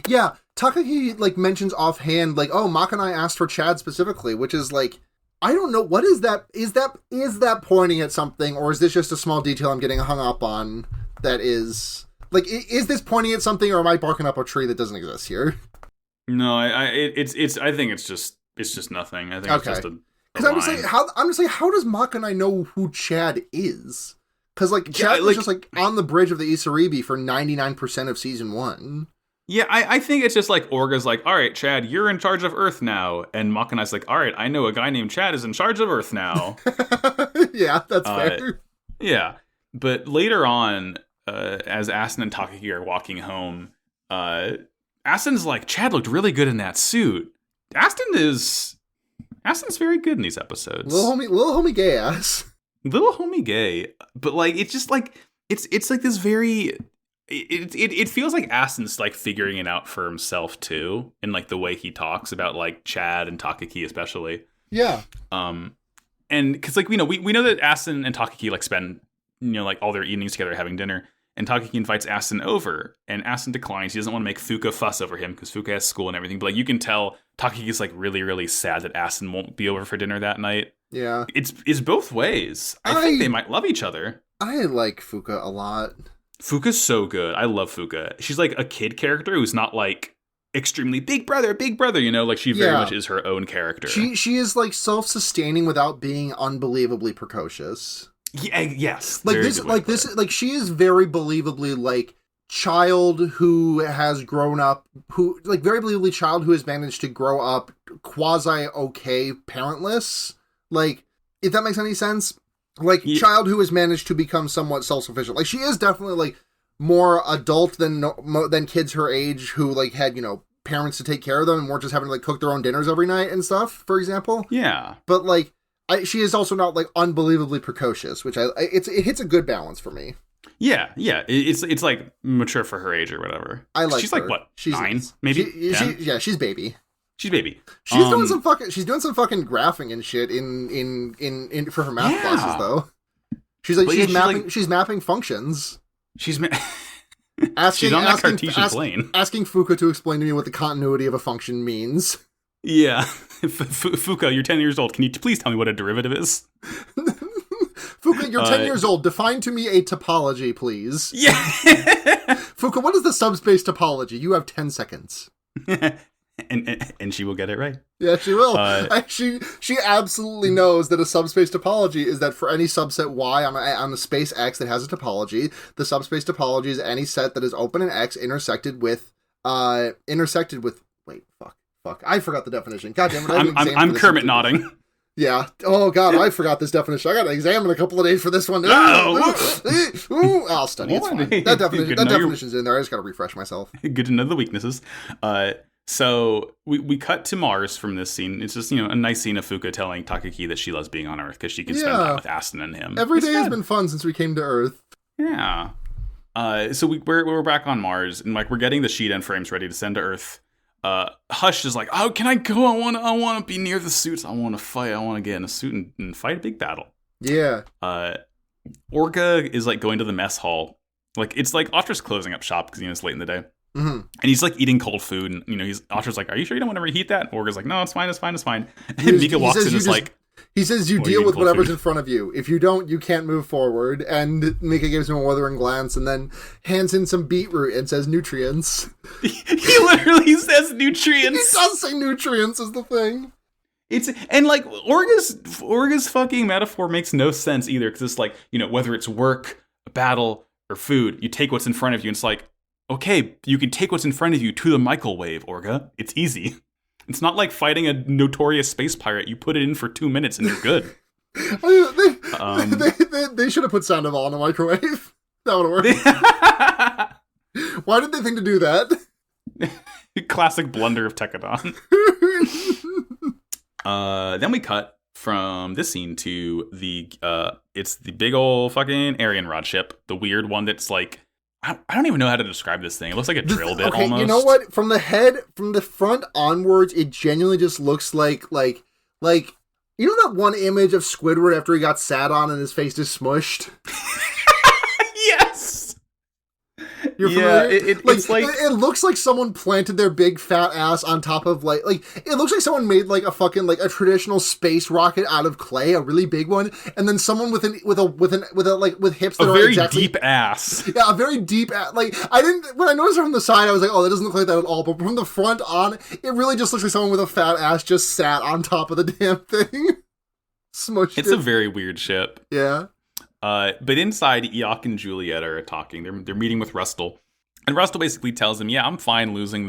yeah, Takaki like mentions offhand like, oh, Makanai asked for Chad specifically, which is like, I don't know, what is that? Is that pointing at something, or is this just a small detail I'm getting hung up on? That is like, is this pointing at something, or am I barking up a tree that doesn't exist here? No, I think it's just nothing. I think it's just a. Because I'm just like, how does Makanai know who Chad is? Because like Chad was just like on the bridge of the Isaribi for 99% of season 1. Yeah, I think it's just like Orga's like, all right, Chad, you're in charge of Earth now, and Makanai's like, all right, I know a guy named Chad is in charge of Earth now. Yeah, that's fair. Yeah, but later on, as Aston and Takaki are walking home, Aston's like, Chad looked really good in that suit. Aston's very good in these episodes. Little homie gay ass. Little homie gay. But like, it's just like, it's like this very, it feels like Aston's like figuring it out for himself too. In like the way he talks about like Chad and Takaki especially. Yeah. And cause like, we know that Aston and Takaki like spend, like all their evenings together having dinner. And Takaki invites Aston over, and Aston declines. He doesn't want to make Fuka fuss over him because Fuka has school and everything. But like, you can tell Takiki's like really, really sad that Aston won't be over for dinner that night. Yeah, it's both ways. I think they might love each other. I like Fuka a lot. Fuka's so good. I love Fuka. She's like a kid character who's not like extremely big brother. Like she very much is her own character. She is like self-sustaining without being unbelievably precocious. Yeah, yes. She is very believably like child who has grown up, very believably child who has managed to grow up quasi okay parentless. Like, if that makes any sense, like child who has managed to become somewhat self-sufficient. Like, she is definitely like more adult than kids her age who like had parents to take care of them and weren't just having to like cook their own dinners every night and stuff. For example, yeah, but like. She is also not like unbelievably precocious, which it hits a good balance for me. Yeah, it's like mature for her age or whatever. I like. She's her. like what? She's 9, maybe. She's baby. She's baby. She's doing some fucking graphing and shit in for her math classes though. She's mapping functions. She's on that Cartesian plane. Asking Fuka to explain to me what the continuity of a function means. Yeah. Fuka, you're 10 years old. Can you please tell me what a derivative is? Fuka, you're 10 years old. Define to me a topology, please. Yeah. Fuka, what is the subspace topology? You have 10 seconds. and she will get it right. Yeah, she will. She absolutely knows that a subspace topology is that for any subset Y on the space X that has a topology, the subspace topology is any set that is open in X intersected with wait, fuck. I forgot the definition. God damn it. I'm Kermit nodding. Yeah. Oh god, I forgot this definition. I got to examine a couple of days for this one. I'll study. It's fine. That definition's in there. I just got to refresh myself. Good to know the weaknesses. So we cut to Mars from this scene. It's just, a nice scene of Fuka telling Takaki that she loves being on Earth because she can spend time with Aston and him. Every day has been fun since we came to Earth. Yeah. So we're back on Mars, and we're getting the sheet end frames ready to send to Earth. Hush is like, oh, can I go? I want to be near the suits. I want to fight. I want to get in a suit and fight a big battle. Yeah. Orga is going to the mess hall. It's Atra's closing up shop because it's late in the day. Mm-hmm. And he's eating cold food, and Atra's like, are you sure you don't want to reheat that? And Orga's like, no, it's fine. And Mika walks in and is like, he says you deal with whatever's in front of you. If you don't, you can't move forward. And Mika gives him a withering glance and then hands in some beetroot and says nutrients. He literally says nutrients. He does say nutrients is the thing. Orga's fucking metaphor makes no sense either, because it's whether it's work, a battle, or food, you take what's in front of you, and it's like, okay, you can take what's in front of you to the microwave, Orga. It's easy. It's not like fighting a notorious space pirate. You put it in for 2 minutes and you're good. They should have put Sandoval in a microwave. That would have worked. Why did they think to do that? Classic blunder of Tekadon. Then we cut from this scene to it's the big old fucking Aryan Rod ship. The weird one that's I don't even know how to describe this thing. It looks like a drill bit almost. You know what? From the front onwards, it genuinely just looks like that one image of Squidward after he got sat on and his face is smushed? Yes! You're familiar? It looks like someone planted their big fat ass on top of it looks like someone made a fucking a traditional space rocket out of clay, a really big one, and then someone with hips that are very deep ass. Yeah, a very deep ass. When I noticed it from the side, I was like, oh, that doesn't look like that at all. But from the front on, it really just looks like someone with a fat ass just sat on top of the damn thing. Smushed It's a very weird ship. Yeah. But inside, Eok and Juliet are talking. They're meeting with Rustle. And Rustle basically tells him, yeah, I'm fine losing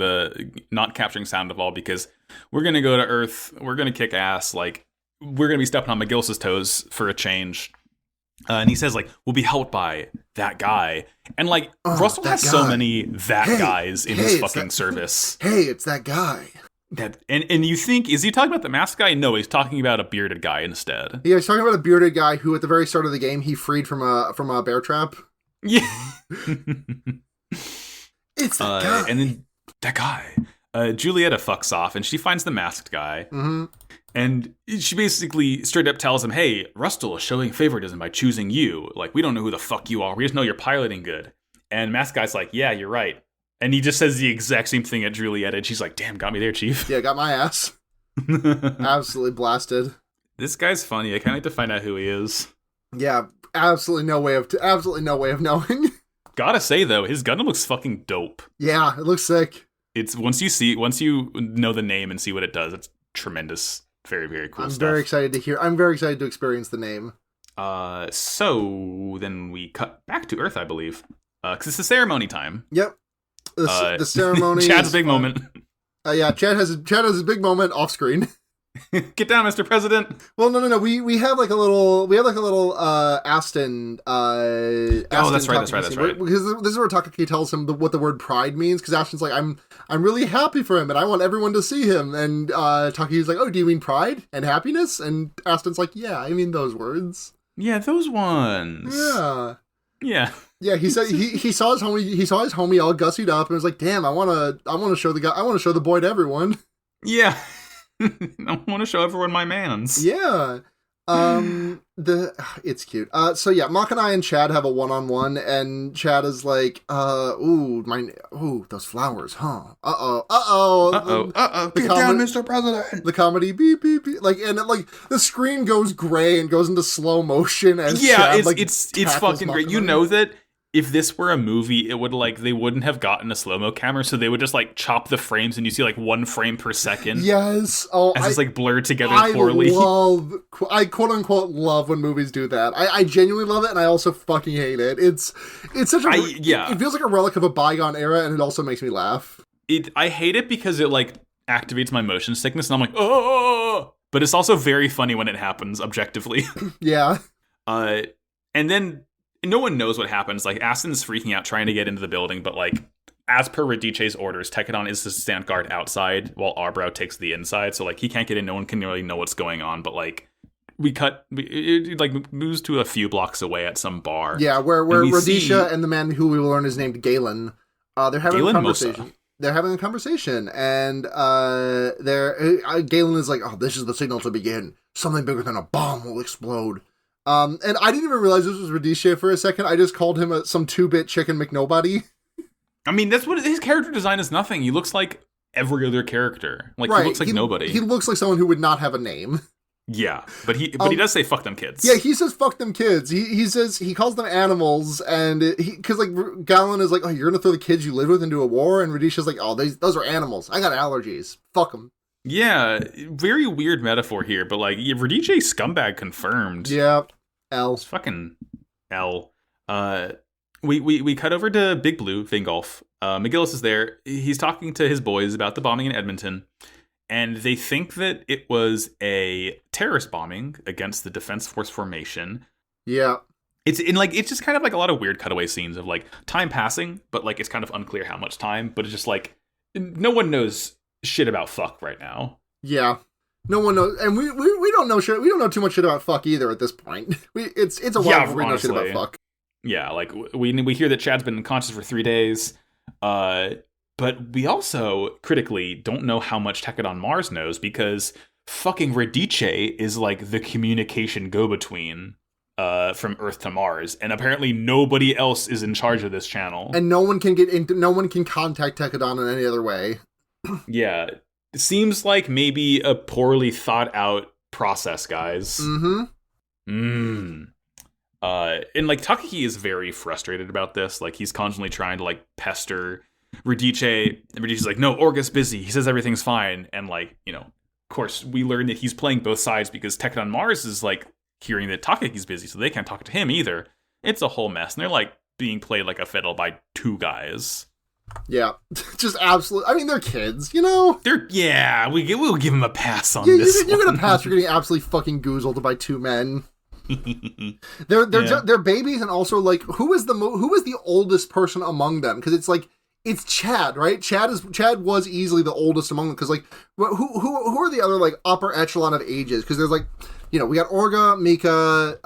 not capturing Sandoval because we're going to go to Earth. We're going to kick ass. We're going to be stepping on McGill's toes for a change. And he says, we'll be helped by that guy. And, Rustle has so many guys in his fucking service. Hey, it's that guy. And you think, is he talking about the masked guy? No, he's talking about a bearded guy instead. Yeah, he's talking about a bearded guy who, at the very start of the game, he freed from a bear trap. Yeah. It's that guy. And then that guy. Julieta fucks off, and she finds the masked guy. Mm-hmm. And she basically straight up tells him, hey, Rustle is showing favoritism by choosing you. We don't know who the fuck you are. We just know you're piloting good. And masked guy's like, yeah, you're right. And he just says the exact same thing at Juliet, and she's like, damn, got me there, Chief. Yeah, got my ass. Absolutely blasted. This guy's funny. I can't wait to find out who he is. Yeah, absolutely no way of knowing. Gotta say, though, his Gundam looks fucking dope. Yeah, it looks sick. It's once you know the name and see what it does, it's tremendous. Very, very cool stuff. I'm very excited to experience the name. So then we cut back to Earth, I believe. Because it's the ceremony time. Yep. The ceremony. Chad's big moment. Yeah, Chad has his big moment off screen. Get down, Mr. President. Well, no. We have a little Aston. That's right. Because this is where Takaki tells him what the word pride means. Because Aston's like, I'm really happy for him, and I want everyone to see him. And Takaki's like, oh, do you mean pride and happiness? And Aston's like, yeah, I mean those words. Yeah, those ones. Yeah. Yeah. Yeah, he said he saw his homie all gussied up and was like, "Damn, I want to show the boy to everyone." Yeah. I want to show everyone my mans. Yeah. It's cute. So yeah, Makanai and Chad have a one-on-one, and Chad is like, those flowers, huh? Get down, Mr. President. The comedy beep beep beep, the screen goes gray and goes into slow motion as Chad, it's fucking great. You know that if this were a movie, it would like they wouldn't have gotten a slow-mo camera, so they would just like chop the frames and you see like 1 frame per second. Yes. Oh, as it's like blurred together I poorly. I quote unquote love when movies do that. I genuinely love it, and I also fucking hate it. It's such a it feels like a relic of a bygone era, and it also makes me laugh. I hate it because it like activates my motion sickness, and I'm like, oh. But it's also very funny when it happens objectively. Yeah. And then no one knows what happens. Like, Aston's freaking out trying to get into the building, but like, as per Radice's orders, Tekadon is to stand guard outside while Arbrow takes the inside. So like, he can't get in. No one can really know what's going on. But like, it like moves to a few blocks away at some bar. Yeah, where Radicia and the man who we will learn is named Galen. They're having a conversation. Mosa. They're having a conversation, and Galen is like, "Oh, this is the signal to begin. Something bigger than a bomb will explode." And I didn't even realize this was Radicia for a second. I just called him some 2-bit chicken McNobody. I mean, that's what his character design is. Nothing. He looks like every other character. Like, right. He looks like nobody. He looks like someone who would not have a name. Yeah, but he does say "fuck them kids." Yeah, he says "fuck them kids." He says he calls them animals, and because like Galen is like, "Oh, you're gonna throw the kids you live with into a war," and Radicia's like, "Oh, those are animals. I got allergies. Fuck them." Yeah, very weird metaphor here, but like, Radice scumbag confirmed. Yeah, L. It's fucking L. We cut over to Big Blue Fingolf. McGillis is there. He's talking to his boys about the bombing in Edmonton. And they think that it was a terrorist bombing against the Defense Force formation. Yeah. It's just kind of like a lot of weird cutaway scenes of like time passing, but like it's kind of unclear how much time, but it's just like no one knows shit about fuck right now. Yeah. No one knows, and we don't know shit. We don't know too much shit about fuck either at this point. It's a while before we know shit about fuck. Yeah, like we hear that Chad's been unconscious for 3 days. But we also, critically, don't know how much Tekadon Mars knows because fucking Radice is like the communication go-between from Earth to Mars, and apparently nobody else is in charge of this channel. And no one can contact Tekadon in any other way. Yeah. It seems like maybe a poorly thought out process, guys. Mm-hmm. And like Takaki is very frustrated about this. Like, he's constantly trying to like pester Radice, and Radice's like, "No, Orga's busy. He says everything's fine." And like, of course, we learn that he's playing both sides because Tekadon Mars is like hearing that Takaki's busy, so they can't talk to him either. It's a whole mess, and they're like being played like a fiddle by 2 guys. Yeah, just absolute. I mean, they're kids, we'll give them a pass on this. You're gonna pass. You're getting absolutely fucking goozled by 2 men. They're babies, and also like, who is the oldest person among them? Because it's like, it's Chad, right? Chad was easily the oldest among them, because like, who are the other like upper echelon of ages? Because there's like, we got Orga, Mika,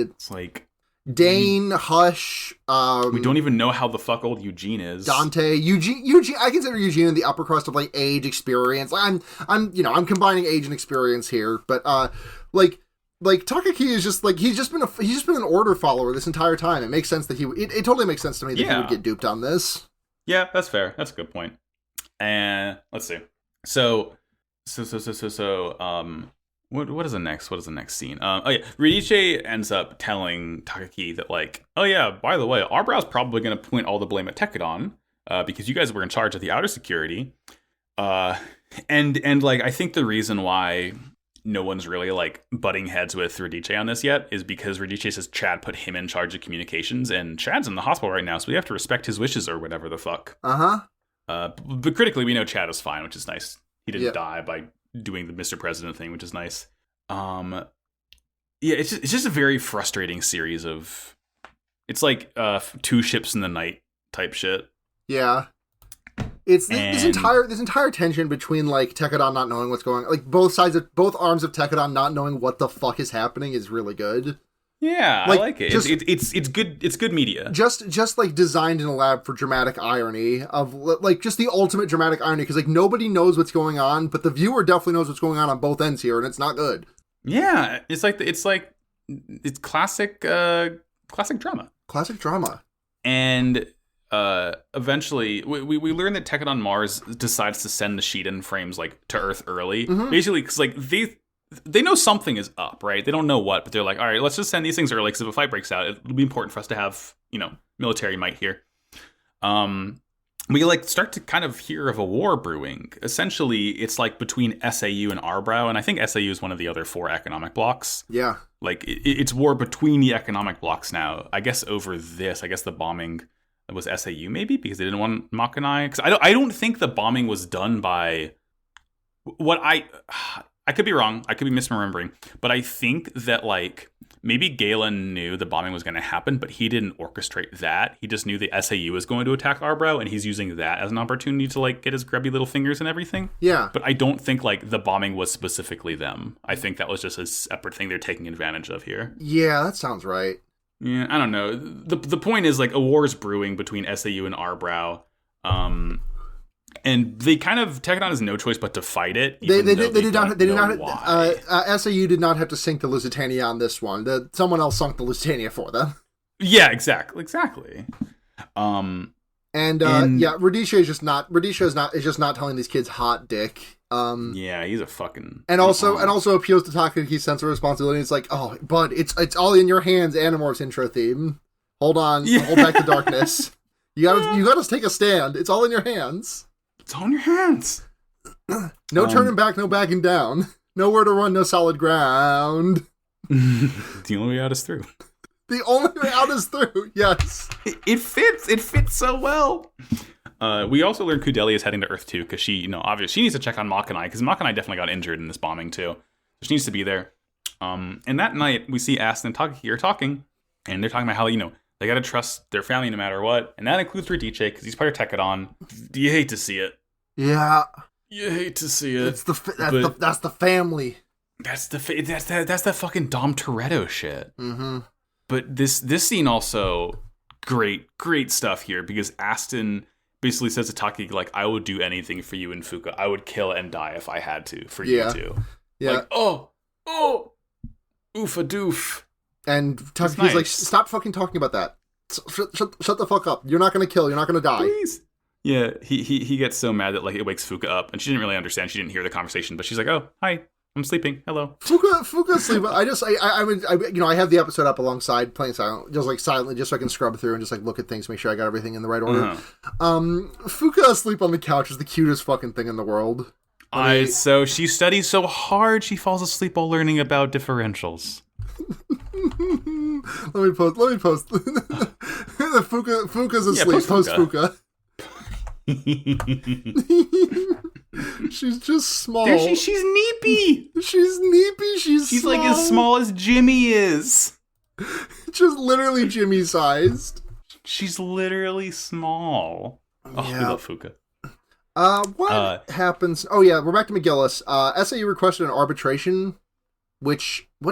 it's like Dane, Hush. We don't even know how the fuck old Eugene is. Dante, Eugene. I consider Eugene in the upper crust of like age, experience. Like, I'm combining age and experience here, but like Takaki is just like, he's just been an order follower this entire time. It makes sense that it totally makes sense to me that he would get duped on this. Yeah, that's fair. That's a good point. And let's see. So, what is the next scene? Radice ends up telling Takaki that like, "Oh yeah, by the way, Arbrow's probably going to point all the blame at Tekadon, because you guys were in charge of the outer security." And like, I think the reason why no one's really like butting heads with Radice on this yet is because Radice says Chad put him in charge of communications, and Chad's in the hospital right now, so we have to respect his wishes or whatever the fuck. But critically, we know Chad is fine, which is nice. He didn't die by doing the Mr. President thing, which is nice. It's just a very frustrating series of, it's like 2 ships in the night type shit. Yeah. It's this entire tension between like Tekadon not knowing what's going on, like both arms of Tekadon not knowing what the fuck is happening is really good. Yeah, like, I like it. It's good. It's good media. Just like designed in a lab for dramatic irony of like just the ultimate dramatic irony, because like nobody knows what's going on, but the viewer definitely knows what's going on both ends here, and it's not good. Yeah, it's classic drama. Classic drama. And eventually we learn that Tekadon Mars decides to send the Shiden frames like to Earth early, basically because like they know something is up, right? They don't know what, but they're like, all right, let's just send these things early, because if a fight breaks out, it'll be important for us to have military might here. We like start to kind of hear of a war brewing. Essentially, it's like between SAU and Arbrow, and I think SAU is one of the other 4 economic blocks. Yeah. Like, it's war between the economic blocks now. I guess over this, I guess the bombing was SAU maybe, because they didn't want Makanai. Because I don't think the bombing was done by... What I could be wrong. I could be misremembering. But I think that, like, maybe Galen knew the bombing was going to happen, but he didn't orchestrate that. He just knew the SAU was going to attack Arbrow, and he's using that as an opportunity to, like, get his grubby little fingers and everything. Yeah. But I don't think, like, the bombing was specifically them. I think that was just a separate thing they're taking advantage of here. Yeah, that sounds right. Yeah, I don't know. The point is, like, a war is brewing between SAU and Arbrow. And they kind of, Tekadon has no choice but to fight it. They did not. Why. SAU did not have to sink the Lusitania on this one. Someone else sunk the Lusitania for them. Yeah, exactly. Radisha is just not. Radisha is just not telling these kids hot dick. Yeah, he's a fucking. And also appeals to Takaki's sense of responsibility. It's like, oh, bud, it's all in your hands. Animorphs intro theme. Hold on, hold back the darkness. You gotta take a stand. It's all in your hands. It's all in your hands. No turning back, no backing down. Nowhere to run, no solid ground. The only way out is through. The only way out is through, yes. It fits. It fits so well. We also learned Kudelia is heading to Earth too, because she, obviously she needs to check on Makanai, because Makanai definitely got injured in this bombing too. So she needs to be there. And that night, we see Aston and Takaki are talking, and they're talking about how, they gotta trust their family no matter what. And that includes Radice, because he's part of Tekadon. You hate to see it. Yeah. You hate to see it. That's the family. That's the fucking Dom Toretto shit. Mm-hmm. But this scene also, great stuff here, because Aston basically says to Taki, like, I would do anything for you and Fuka. I would kill and die if I had to, for you two. Yeah. Like, oh, oof a doof. And Taki's like, stop fucking talking about that. Shut the fuck up. You're not going to kill. You're not going to die. Please. Yeah, he gets so mad that, like, it wakes Fuka up, and she didn't really understand. She didn't hear the conversation, but she's like, oh, hi, I'm sleeping. Hello. Fuka's sleeping. I have the episode up alongside playing silent, silently, just so I can scrub through and just, like, look at things, make sure I got everything in the right order. Fuka asleep on the couch is the cutest fucking thing in the world. So she studies so hard, she falls asleep while learning about differentials. Let me post. Fuka's asleep. Yeah, post Fuka. She's just small. She's neepy. She's neepy. She's like as small as Jimmy is. Just literally Jimmy sized. She's literally small. Oh, yeah. We love Fuka. What happens? Oh yeah, we're back to McGillis. SAU requested an arbitration. What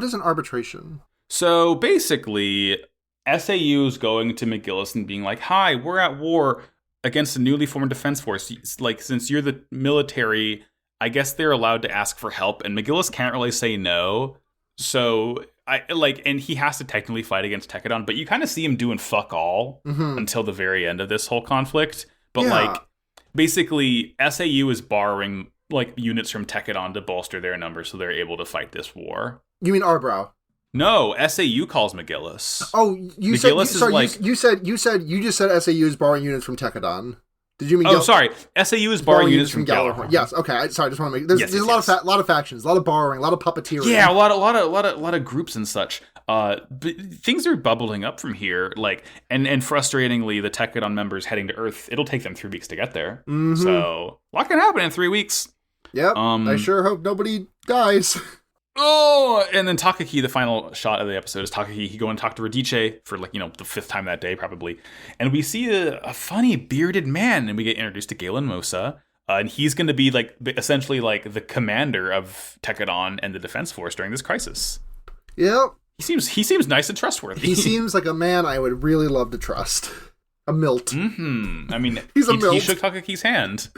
is an arbitration? So basically, SAU is going to McGillis and being like, "Hi, we're at war against a newly formed defense force. Like, since you're the military, I guess they're allowed to ask for help." And McGillis can't really say no. So and he has to technically fight against Tekadon, but you kind of see him doing fuck all until the very end of this whole conflict. But basically, SAU is borrowing units from Tekadon to bolster their numbers, so they're able to fight this war. You mean Arbrow? No, SAU calls McGillis. Oh, you just said SAU is borrowing units from Tekadon. Did you mean? Oh, sorry. SAU is borrowing units from Gjallarhorn. Yes. Okay. Sorry. Just want to make. There's a lot of factions, a lot of borrowing, a lot of puppeteering. Yeah, a lot of groups and such. But things are bubbling up from here. And frustratingly, the Tekadon members heading to Earth. It'll take them 3 weeks to get there. Mm-hmm. So a lot can happen in 3 weeks. Yep. I sure hope nobody dies. Oh, and then Takaki, the final shot of the episode is Takaki. He go and talk to Radice for the 5th time that day, probably. And we see a funny bearded man, and we get introduced to Galen Mosa. And he's going to be essentially the commander of Tekadon and the defense force during this crisis. Yep. He seems nice and trustworthy. He seems like a man I would really love to trust. A Milt. Mm-hmm. I mean, he's a Milt. He shook Takaki's hand.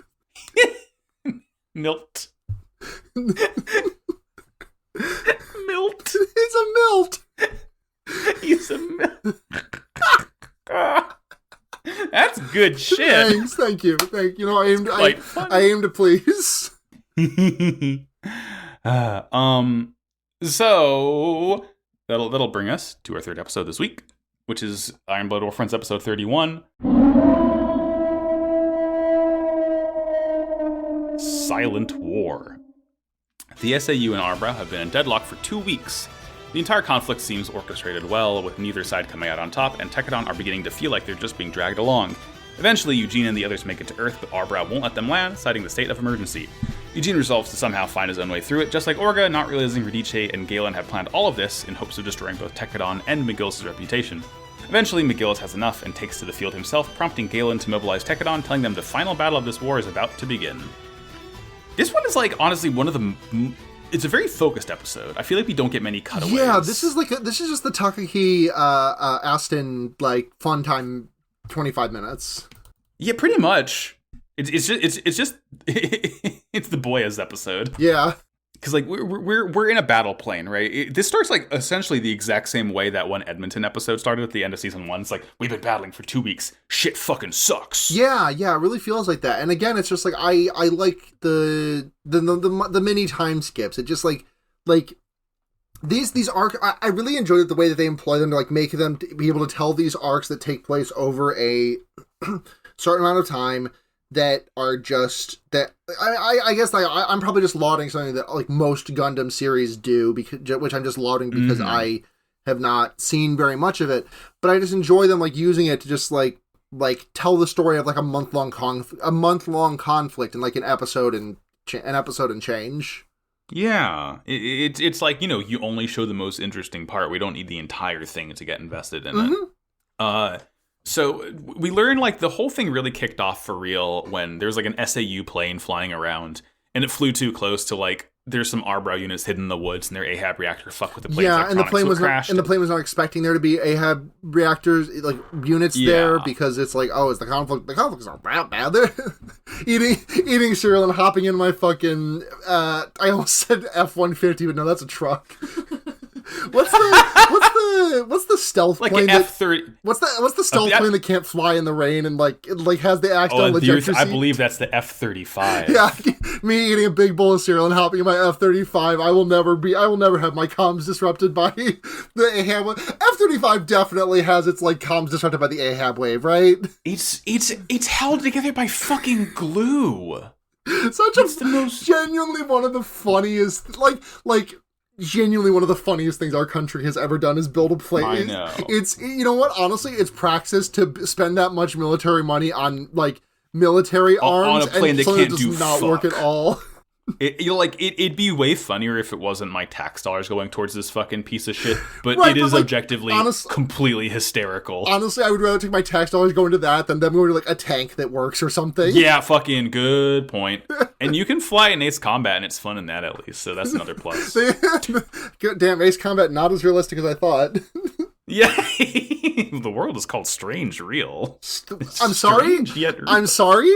Milt. Milt. It's a Milt. He's a Milt. That's good shit. Thanks. Thank you. I aim to please. So that'll bring us to our 3rd episode this week. which is Iron Blood Orphans episode 31. Silent War. The SAU and Arbra have been in deadlock for 2 weeks. The entire conflict seems orchestrated well, with neither side coming out on top, and Tekkadan are beginning to feel like they're just being dragged along. Eventually, Eugene and the others make it to Earth, but Arbra won't let them land, citing the state of emergency. Eugene resolves to somehow find his own way through it, just like Orga, not realizing Radice and Galen had planned all of this in hopes of destroying both Tekkadan and McGillis' reputation. Eventually, McGillis has enough and takes to the field himself, prompting Galen to mobilize Tekkadan, telling them the final battle of this war is about to begin. This one is, like, honestly one of the... It's a very focused episode. I feel like we don't get many cutaways. Yeah, this is just the Takaki Aston, like, fun time 25 minutes. Yeah, pretty much. It's just it's the Boyas episode. Yeah, because like we're in a battle plane, right? This starts like essentially the exact same way that one Edmonton episode started at the end of season 1. It's like, we've been battling for 2 weeks. Shit fucking sucks. Yeah, it really feels like that. And again, it's just like I like the mini time skips. It just like these arcs. I really enjoyed the way that they employ them to like make them to be able to tell these arcs that take place over a certain amount of time that are just that I guess like I'm probably just lauding something that like most Gundam series do, because which I'm just lauding because I have not seen very much of it, but I just enjoy them like using it to just like tell the story of like a month-long conflict in like an episode and change. Yeah, it's like, you know, you only show the most interesting part. We don't need the entire thing to get invested in it. So we learn like the whole thing really kicked off for real when there's like an SAU plane flying around and it flew too close to like there's some Arbrow units hidden in the woods and their Ahab reactor fucked with the plane's electronics. And the plane was crashed. not expecting there to be Ahab reactors like units there, because it's like, oh, is the conflict's not that bad. They're eating cereal and hopping in my fucking I almost said F-150, but no, that's a truck. What's the stealth like plane? An F-30. What's the stealth plane that can't fly in the rain and like has the accidental ejector seat? I believe that's the F-35. Yeah, me eating a big bowl of cereal and hopping in my F-35. I will never have my comms disrupted by the Ahab wave. F-35 definitely has its like comms disrupted by the Ahab wave, right? It's held together by fucking glue. It's the most genuinely one of the funniest genuinely one of the funniest things our country has ever done is build a plane. I know. It's, you know what, honestly, it's praxis to spend that much military money on, like, military arms on a plane and that something can't that does do not work at all. It'd be way funnier if it wasn't my tax dollars going towards this fucking piece of shit, but Right, it is but, like, objectively completely hysterical. Honestly, I would rather take my tax dollars going to that than them going to, like, a tank that works or something. Yeah, fucking good point. And you can fly in Ace Combat, and it's fun in that at least, so that's another plus. Damn, Ace Combat not as realistic as I thought. Yeah, the world is called Strange Real. I'm sorry? I'm sorry?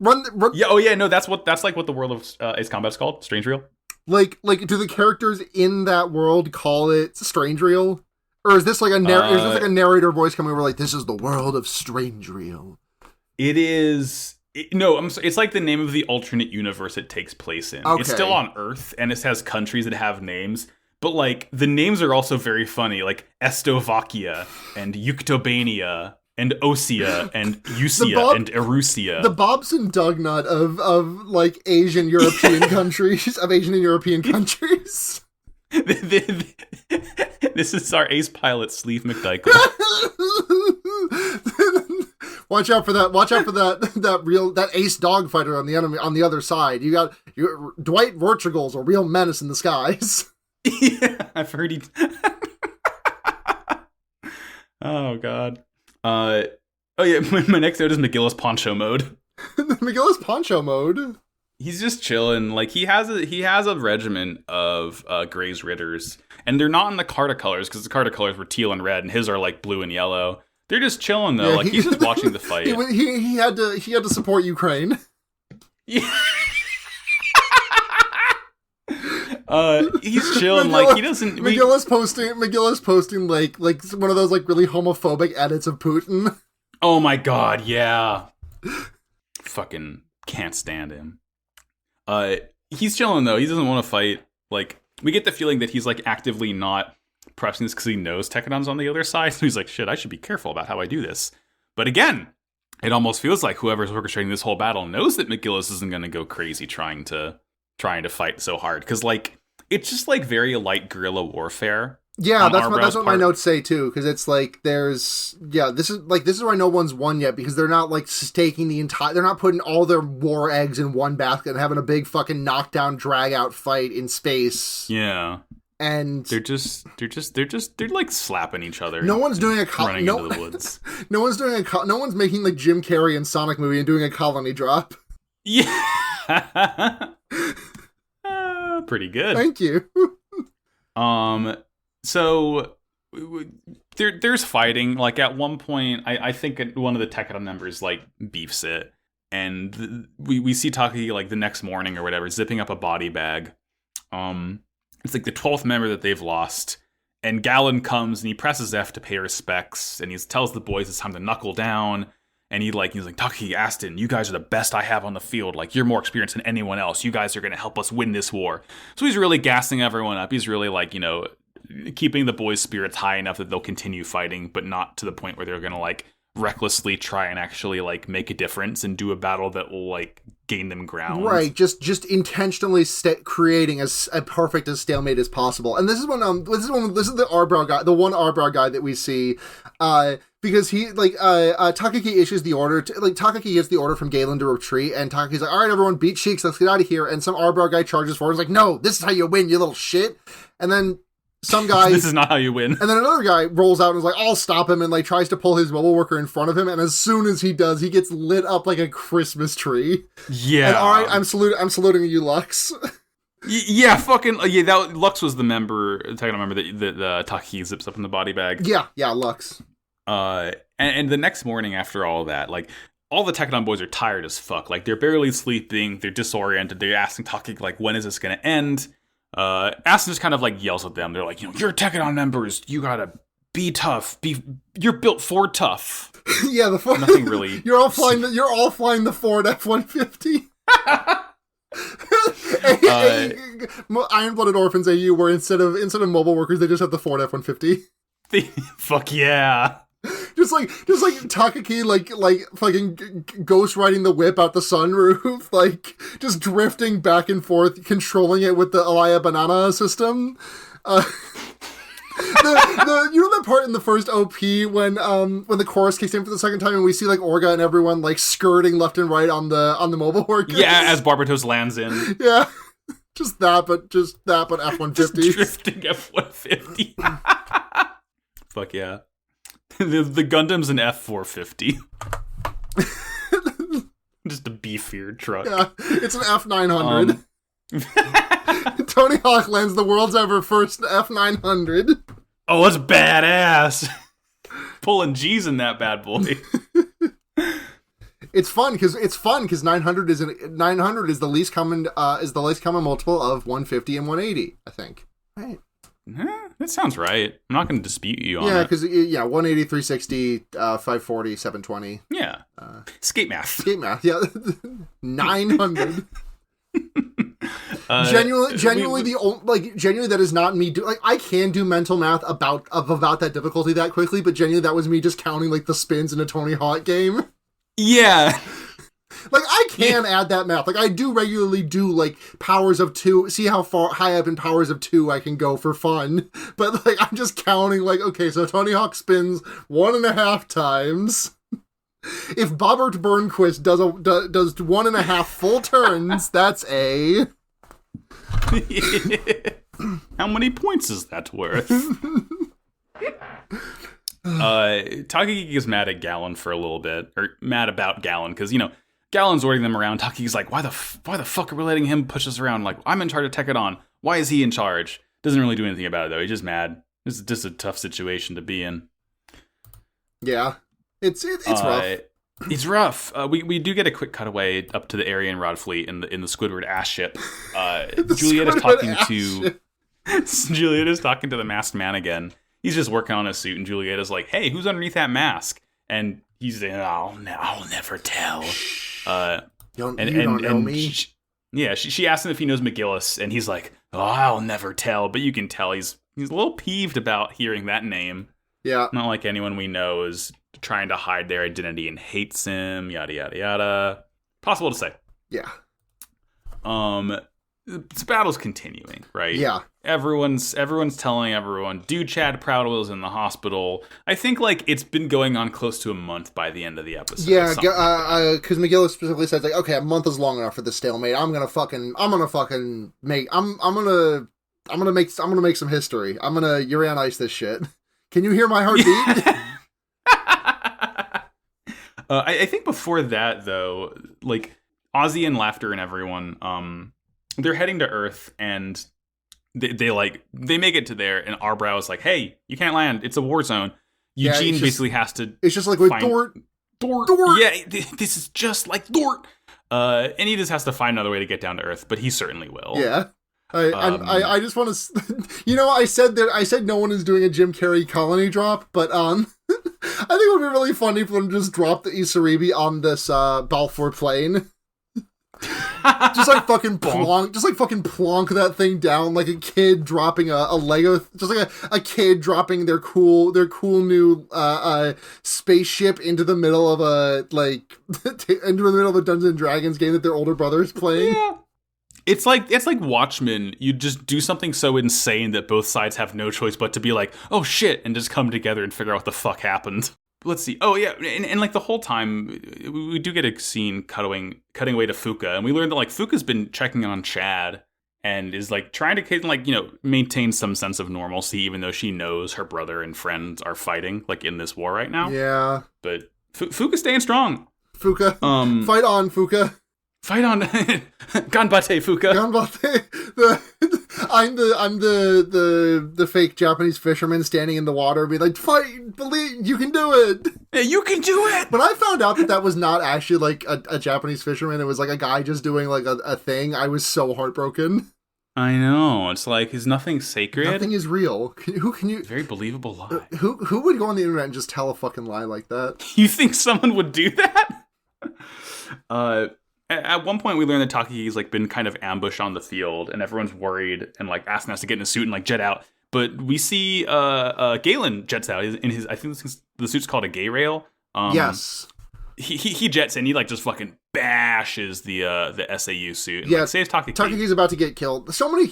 Run. Yeah. Oh, yeah. No, that's like what the world of Ace Combat is called. Strange Real. Like, do the characters in that world call it Strange Real, or is this like a narrator voice coming over like, this is the world of Strange Real? It is. No, I'm sorry. It's like the name of the alternate universe it takes place in. Okay. It's still on Earth, and it has countries that have names. But like the names are also very funny, like Estovakia and Yuktobania and Osia and Usia and Erusia. The Bobs and Dugnut of like Asian European countries, of Asian and European countries. This is our ace pilot, Sleeve McDykel. Watch out for that ace dogfighter on the other side. You got Dwight Vortigal's a real menace in the skies. Yeah, I've heard he. Oh God. Oh yeah, my next note is McGillis Poncho mode. McGillis Poncho mode. He's just chilling. Like he has a regiment of Grey's Ritters, and they're not in the Carta colors because the Carta colors were teal and red, and his are like blue and yellow. They're just chilling though. Yeah, he's just watching the fight. He had to support Ukraine. Yeah. He's chilling. Like he doesn't. McGillis posting like one of those like really homophobic edits of Putin. Oh my God, yeah. Fucking can't stand him. He's chilling though. He doesn't want to fight. Like we get the feeling that he's like actively not pressing this because he knows Tekkadan's on the other side. So he's like, shit, I should be careful about how I do this. But again, it almost feels like whoever's orchestrating this whole battle knows that McGillis isn't going to go crazy trying to fight so hard. Because, like, it's just, like, very light guerrilla warfare. Yeah, that's what my notes say, too. Because it's like, this is why no one's won yet. Because they're not, like, staking they're not putting all their war eggs in one basket and having a big fucking knockdown, drag-out fight in space. Yeah. And they're like slapping each other. No one's doing running into the woods. No one's making like Jim Carrey in Sonic movie and doing a colony drop. Yeah. Pretty good. Thank you. So there's fighting. Like at one point, I think one of the Tekkadan members like beefs it, and we see Takagi like the next morning or whatever zipping up a body bag. It's like the 12th member that they've lost. And Gallon comes and he presses F to pay respects. And he tells the boys it's time to knuckle down. And he's like, Takagi, Aston, you guys are the best I have on the field. Like, you're more experienced than anyone else. You guys are going to help us win this war. So he's really gassing everyone up. He's really like, keeping the boys' spirits high enough that they'll continue fighting, but not to the point where they're going to like recklessly try and actually like make a difference and do a battle that will like gain them ground. Right, just intentionally creating as a perfect as stalemate as possible. And this is the Arbrow guy, the one Arbrow guy that we see, because he like Takagi issues the order Takagi gets the order from Galen to retreat, and Takagi's like, all right, everyone, beat cheeks, let's get out of here. And some Arbrow guy charges forward, and is like, no, this is how you win, you little shit. And then some guy... This is not how you win. And then another guy rolls out and is like, I'll stop him, and like tries to pull his mobile worker in front of him, and as soon as he does, he gets lit up like a Christmas tree. Yeah. And all right, I'm saluting you, Lux. Yeah, that Lux was the Tekkadan member that Takagi zips up in the body bag. Yeah, Lux. And the next morning after all that, like, all the Tekkadan boys are tired as fuck. Like, they're barely sleeping, they're disoriented, they're asking Takagi, like, when is this gonna end? Aston just kind of like yells at them. They're like, you're Tekkadan members. You gotta be tough. You're built for tough. Yeah, nothing really. You're all flying the Ford F-150. Iron-blooded orphans AU, where instead of mobile workers, they just have the Ford F-150. Fuck yeah. Just like Takagi, like fucking ghost riding the whip out the sunroof, like just drifting back and forth, controlling it with the Alaya Banana system. You know that part in the first OP when the chorus kicks in for the second time and we see like Orga and everyone like skirting left and right on the mobile workers. Yeah, as Barbatos lands in. Yeah, just that, but F-150. Just drifting F-150. Fuck yeah. The Gundam's an F-450. Just a beefier truck. Yeah, it's an F-900. Tony Hawk lands the world's ever first F-900. Oh, that's badass. Pulling G's in that bad boy. It's fun because 900 is the least common multiple of 150 and 180, I think. Right. That sounds right. I'm not going to dispute you on that. Yeah, because 180, 360, 540, 720. Yeah. Skate math. Yeah. 900. Genuinely that is not me I can do mental math about that difficulty that quickly, but genuinely that was me just counting like the spins in a Tony Hawk game. Yeah. Like, I can add that math. Like, I do regularly do, like, powers of 2. See how high up in powers of 2 I can go for fun. But, like, I'm just counting, like, okay, so Tony Hawk spins 1.5 times. If Bobbert Burnquist does 1.5 full turns, that's a... How many points is that worth? Takagi gets mad at Gallon for a little bit, or mad about Gallon, because, Gallon's ordering them around. Taki's like, why the fuck are we letting him push us around? Like, I'm in charge of Tekkadan. Why is he in charge? Doesn't really do anything about it, though. He's just mad. This is just a tough situation to be in. Yeah. It's rough. It's rough. We do get a quick cutaway up to the Aryan Rod fleet in the Squidward ass ship. Juliet is talking to the masked man again. He's just working on his suit, and Juliet is like, hey, who's underneath that mask? And he's like, I'll never tell. You don't know me? She asks him if he knows McGillis, and he's like, oh, I'll never tell. But you can tell he's a little peeved about hearing that name. Yeah. Not like anyone we know is trying to hide their identity and hates him, yada, yada, yada. Possible to say. Yeah. This battle's continuing, right? Yeah. Everyone's telling everyone, dude, Chad Proudwell's in the hospital. I think, like, it's been going on close to a month by the end of the episode. Yeah, because McGillis specifically says, like, okay, a month is long enough for the stalemate. I'm gonna make some history. I'm gonna Uri on Ice this shit. Can you hear my heartbeat? I think before that, though, like, Ozzy and Laughter and everyone, they're heading to Earth, and they make it to there, and Arbrow is like, hey, you can't land. It's a war zone. Eugene basically has to... It's just like with Dort. Yeah, this is just like Dort. And he just has to find another way to get down to Earth, but he certainly will. Yeah. I just want to... You know, I said no one is doing a Jim Carrey colony drop, but I think it would be really funny for them to just drop the Isaribi on this Balfour plane. just like fucking plonk that thing down like a kid dropping a Lego, just like a kid dropping their cool new spaceship into the middle of a Dungeons and Dragons game that their older brother's playing. Yeah. It's like Watchmen. You just do something so insane that both sides have no choice but to be like, oh shit, and just come together and figure out what the fuck happened. Let's see. Oh, yeah. And like the whole time, we do get a scene cutting away to Fuka. And we learned that like Fuka's been checking on Chad and is like trying to like, you know, maintain some sense of normalcy, even though she knows her brother and friends are fighting like in this war right now. Yeah. But Fuka's staying strong. Fuka. Fight on, Fuka. Fight on. Ganbate, Fuka. Ganbate. I'm the fake Japanese fisherman standing in the water being like, fight, believe, you can do it. Yeah, you can do it. When I found out that was not actually like a Japanese fisherman, it was like a guy just doing like a thing, I was so heartbroken. I know. It's like, is nothing sacred? Nothing is real. Who can you... Very believable lie. Who would go on the internet and just tell a fucking lie like that? You think someone would do that? At one point, we learned that Takeki's like been kind of ambushed on the field, and everyone's worried and like asking us to get in a suit and like jet out. But we see Galen jets out in his. I think the suit's called a gay rail. Yes. He jets in. He like just fucking bashes the SAU suit. And, yeah, like, saves Takeki. Takeki's about to get killed. So many.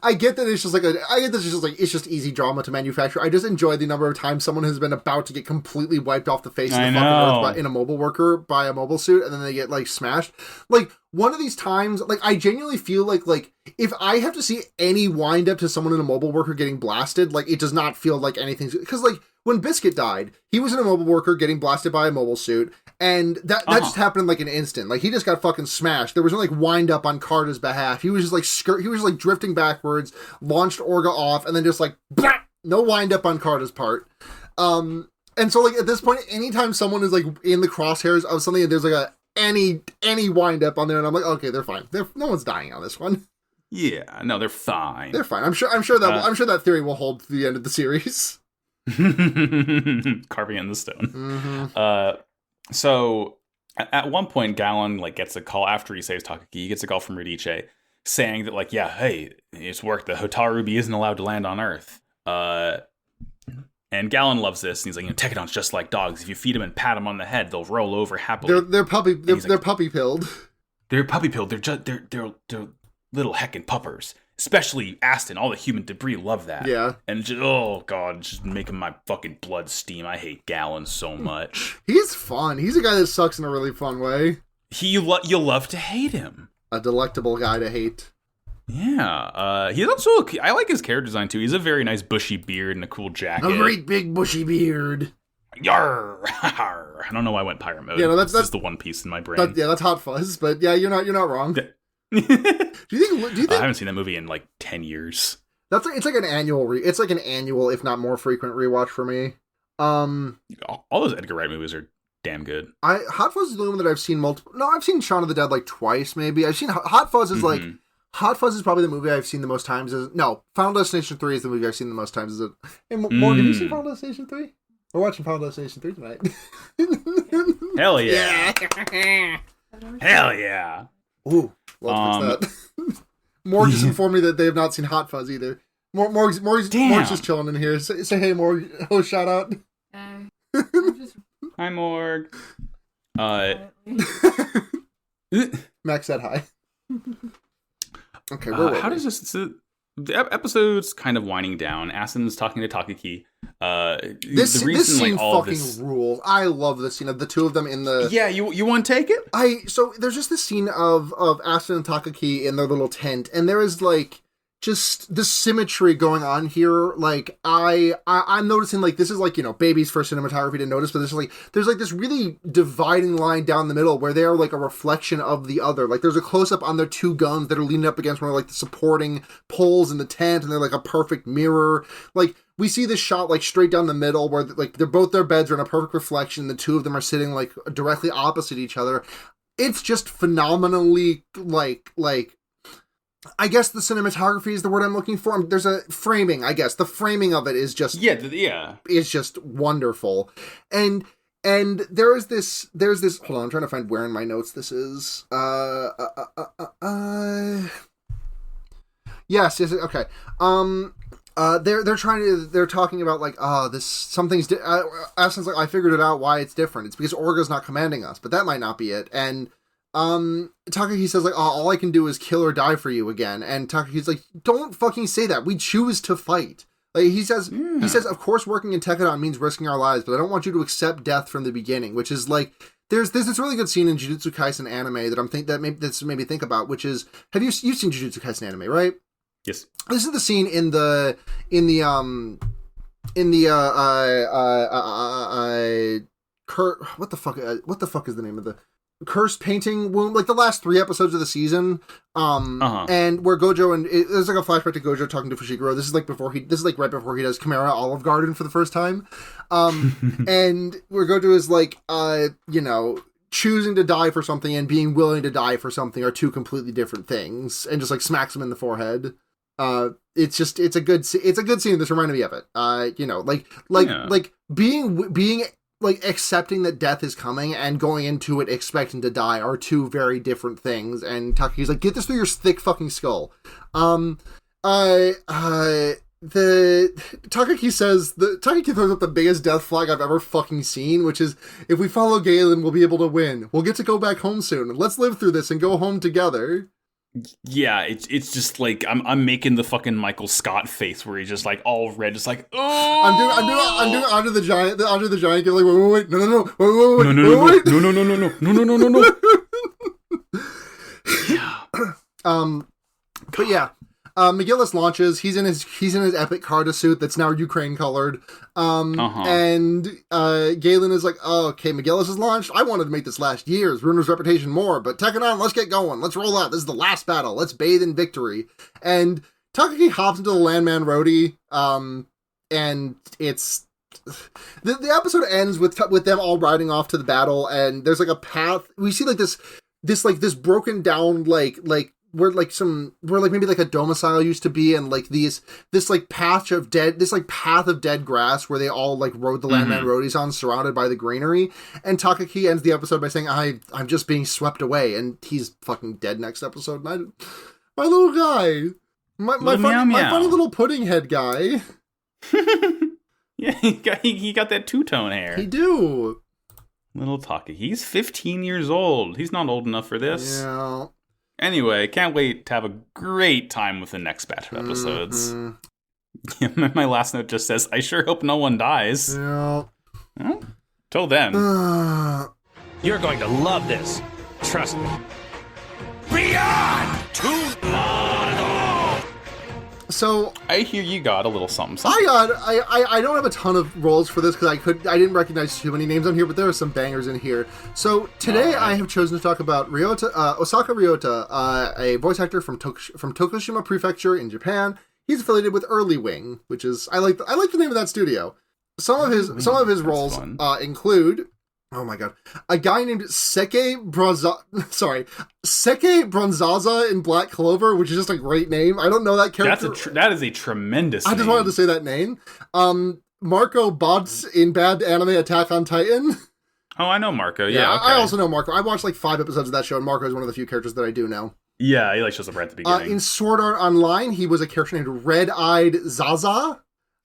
I get that it's just like it's just easy drama to manufacture. I just enjoy the number of times someone has been about to get completely wiped off the face of the fucking earth in a mobile worker by a mobile suit, and then they get like smashed. Like one of these times, like I genuinely feel like if I have to see any wind up to someone in a mobile worker getting blasted, like it does not feel like anything, because like when Biscuit died, he was in a mobile worker getting blasted by a mobile suit, and that just happened in like an instant. Like he just got fucking smashed. There was no like wind up on Carter's behalf. He was just like he was like drifting backwards, launched Orga off, and then just like blah! No wind up on Carter's part. And so like at this point, anytime someone is like in the crosshairs of something, and there's like any wind up on there, and I'm like, okay, they're fine. No one's dying on this one. Yeah, no, they're fine. They're fine. I'm sure that theory will hold to the end of the series. Carving it in the stone. Mm-hmm. So at one point, Galen like gets a call after he saves Takeki. He gets a call from Ridiche saying that like, yeah, hey, it's worked. The Hotaru Ruby isn't allowed to land on Earth. And Galen loves this, and he's like, Tekadon's just like dogs. If you feed them and pat them on the head, they'll roll over happily. They're puppy pilled. They're puppy pilled. They're little heckin' puppers. Especially Aston, all the human debris love that. Yeah. And just, oh god, just making my fucking blood steam. I hate Galen so much. He's fun. He's a guy that sucks in a really fun way. You'll love to hate him. A delectable guy to hate. Yeah. He's also, I like his character design too. He's a very nice bushy beard and a cool jacket. A great big bushy beard. Yarr! I don't know why I went pirate mode. Yeah, no, that's the one piece in my brain. That's Hot Fuzz, but yeah, you're not wrong. Do you think I haven't seen that movie in like 10 years. It's like an annual, if not more frequent rewatch for me. All those Edgar Wright movies are damn good. Hot Fuzz is the one that I've seen multiple. No, I've seen Shaun of the Dead like twice, maybe. I've seen Hot Fuzz is like Hot Fuzz is probably the movie I've seen the most times. Final Destination 3 is the movie I've seen the most times. Hey, Morgan, have you seen Final Destination 3? We're watching Final Destination 3 tonight. Hell yeah. Hell yeah. Ooh, let's fix that. Morg just informed me that they have not seen Hot Fuzz either. Morg's just chilling in here. Say hey, Morg. Oh, shout out. I'm just Hi, Morg. Max said hi. Okay, where were how we? does this... So the episode's kind of winding down. Asin's talking to Takaki. This scene all fucking rules. I love this scene of the two of them in the... Yeah, you want to take it? So there's just this scene of Asin and Takaki in their little tent, and there is like just the symmetry going on here. Like I'm noticing like this is like, you know, baby's first cinematography to notice, but there's like this really dividing line down the middle where they're like a reflection of the other. Like there's a close up on their two guns that are leaning up against one of like the supporting poles in the tent, and they're like a perfect mirror. Like we see this shot like straight down the middle where like their beds are in a perfect reflection. The two of them are sitting like directly opposite each other. It's just phenomenally like I guess the cinematography is the word I'm looking for. There's a framing, I guess. The framing of it is just is just wonderful. And there's this hold on, I'm trying to find where in my notes this is. Yes, okay. They're talking about like, something's Asin's like, I figured it out why it's different. It's because Orga's not commanding us, but that might not be it. And Takaki says like, all I can do is kill or die for you again. And Takaki's like, don't fucking say that. We choose to fight. Like he says, of course working in Tekadon means risking our lives, but I don't want you to accept death from the beginning, which is like, there's this really good scene in Jujutsu Kaisen anime that that's made me think about, which is, you've seen Jujutsu Kaisen anime, right? Yes. This is the scene in the what the fuck is the name of the cursed painting womb, like the last 3 episodes of the season, and where Gojo there's like a flashback to Gojo talking to Fushiguro. This is like right before he does Chimera Olive Garden for the first time, and where Gojo is like, you know, choosing to die for something and being willing to die for something are two completely different things, and just like smacks him in the forehead. It's a good scene. This reminded me of it. You know, like being like accepting that death is coming and going into it expecting to die are two very different things. And Takaki's like, get this through your thick fucking skull. Takaki throws up the biggest death flag I've ever fucking seen, which is, if we follow Galen, we'll be able to win. We'll get to go back home soon. Let's live through this and go home together. Yeah, it's just like I'm making the fucking Michael Scott face where he's just like all red, just like, oh. I'm doing Andre the Giant, like wait, no. Yeah. But yeah. McGillis launches. He's in his epic Carta suit that's now Ukraine colored. And Galen is like, oh, okay, McGillis is launched. I wanted to make this last year's, ruin his reputation more, but Tekadon, let's get going. Let's roll out. This is the last battle. Let's bathe in victory. And Takaki hops into the Landman Roadie. And it's the episode ends with them all riding off to the battle, and there's like a path. We see like this broken down like where maybe like a domicile used to be, and like this path of dead grass where they all like rode the Landman Roadies on, surrounded by the greenery. And Takaki ends the episode by saying, I'm just being swept away, and he's fucking dead next episode. And my little guy, my funny little pudding head guy. Yeah, he got that two-tone hair. He do. Little Takaki. He's 15 years old. He's not old enough for this. Yeah. Anyway, can't wait to have a great time with the next batch of episodes. My last note just says, I sure hope no one dies. Yeah. Well, till then. You're going to love this. Trust me. Beyond tomorrow! So I hear you got a little something. I don't have a ton of roles for this because I didn't recognize too many names on here, but there are some bangers in here. So today I have chosen to talk about Osaka Ryota, a voice actor from Tokushima Prefecture in Japan. He's affiliated with Early Wing, which is I like the name of that studio. Some of his roles include, oh my god, a guy named Seke Bronzaza in Black Clover, which is just a great name. I don't know that character. That is a tremendous name. I just wanted to say that name. Marco Bots in Bad Anime Attack on Titan. Oh, I know Marco. Yeah, okay. I also know Marco. I watched like 5 episodes of that show, and Marco is one of the few characters that I do know. Yeah, he like shows up right at the beginning. In Sword Art Online, he was a character named Red-Eyed Zaza.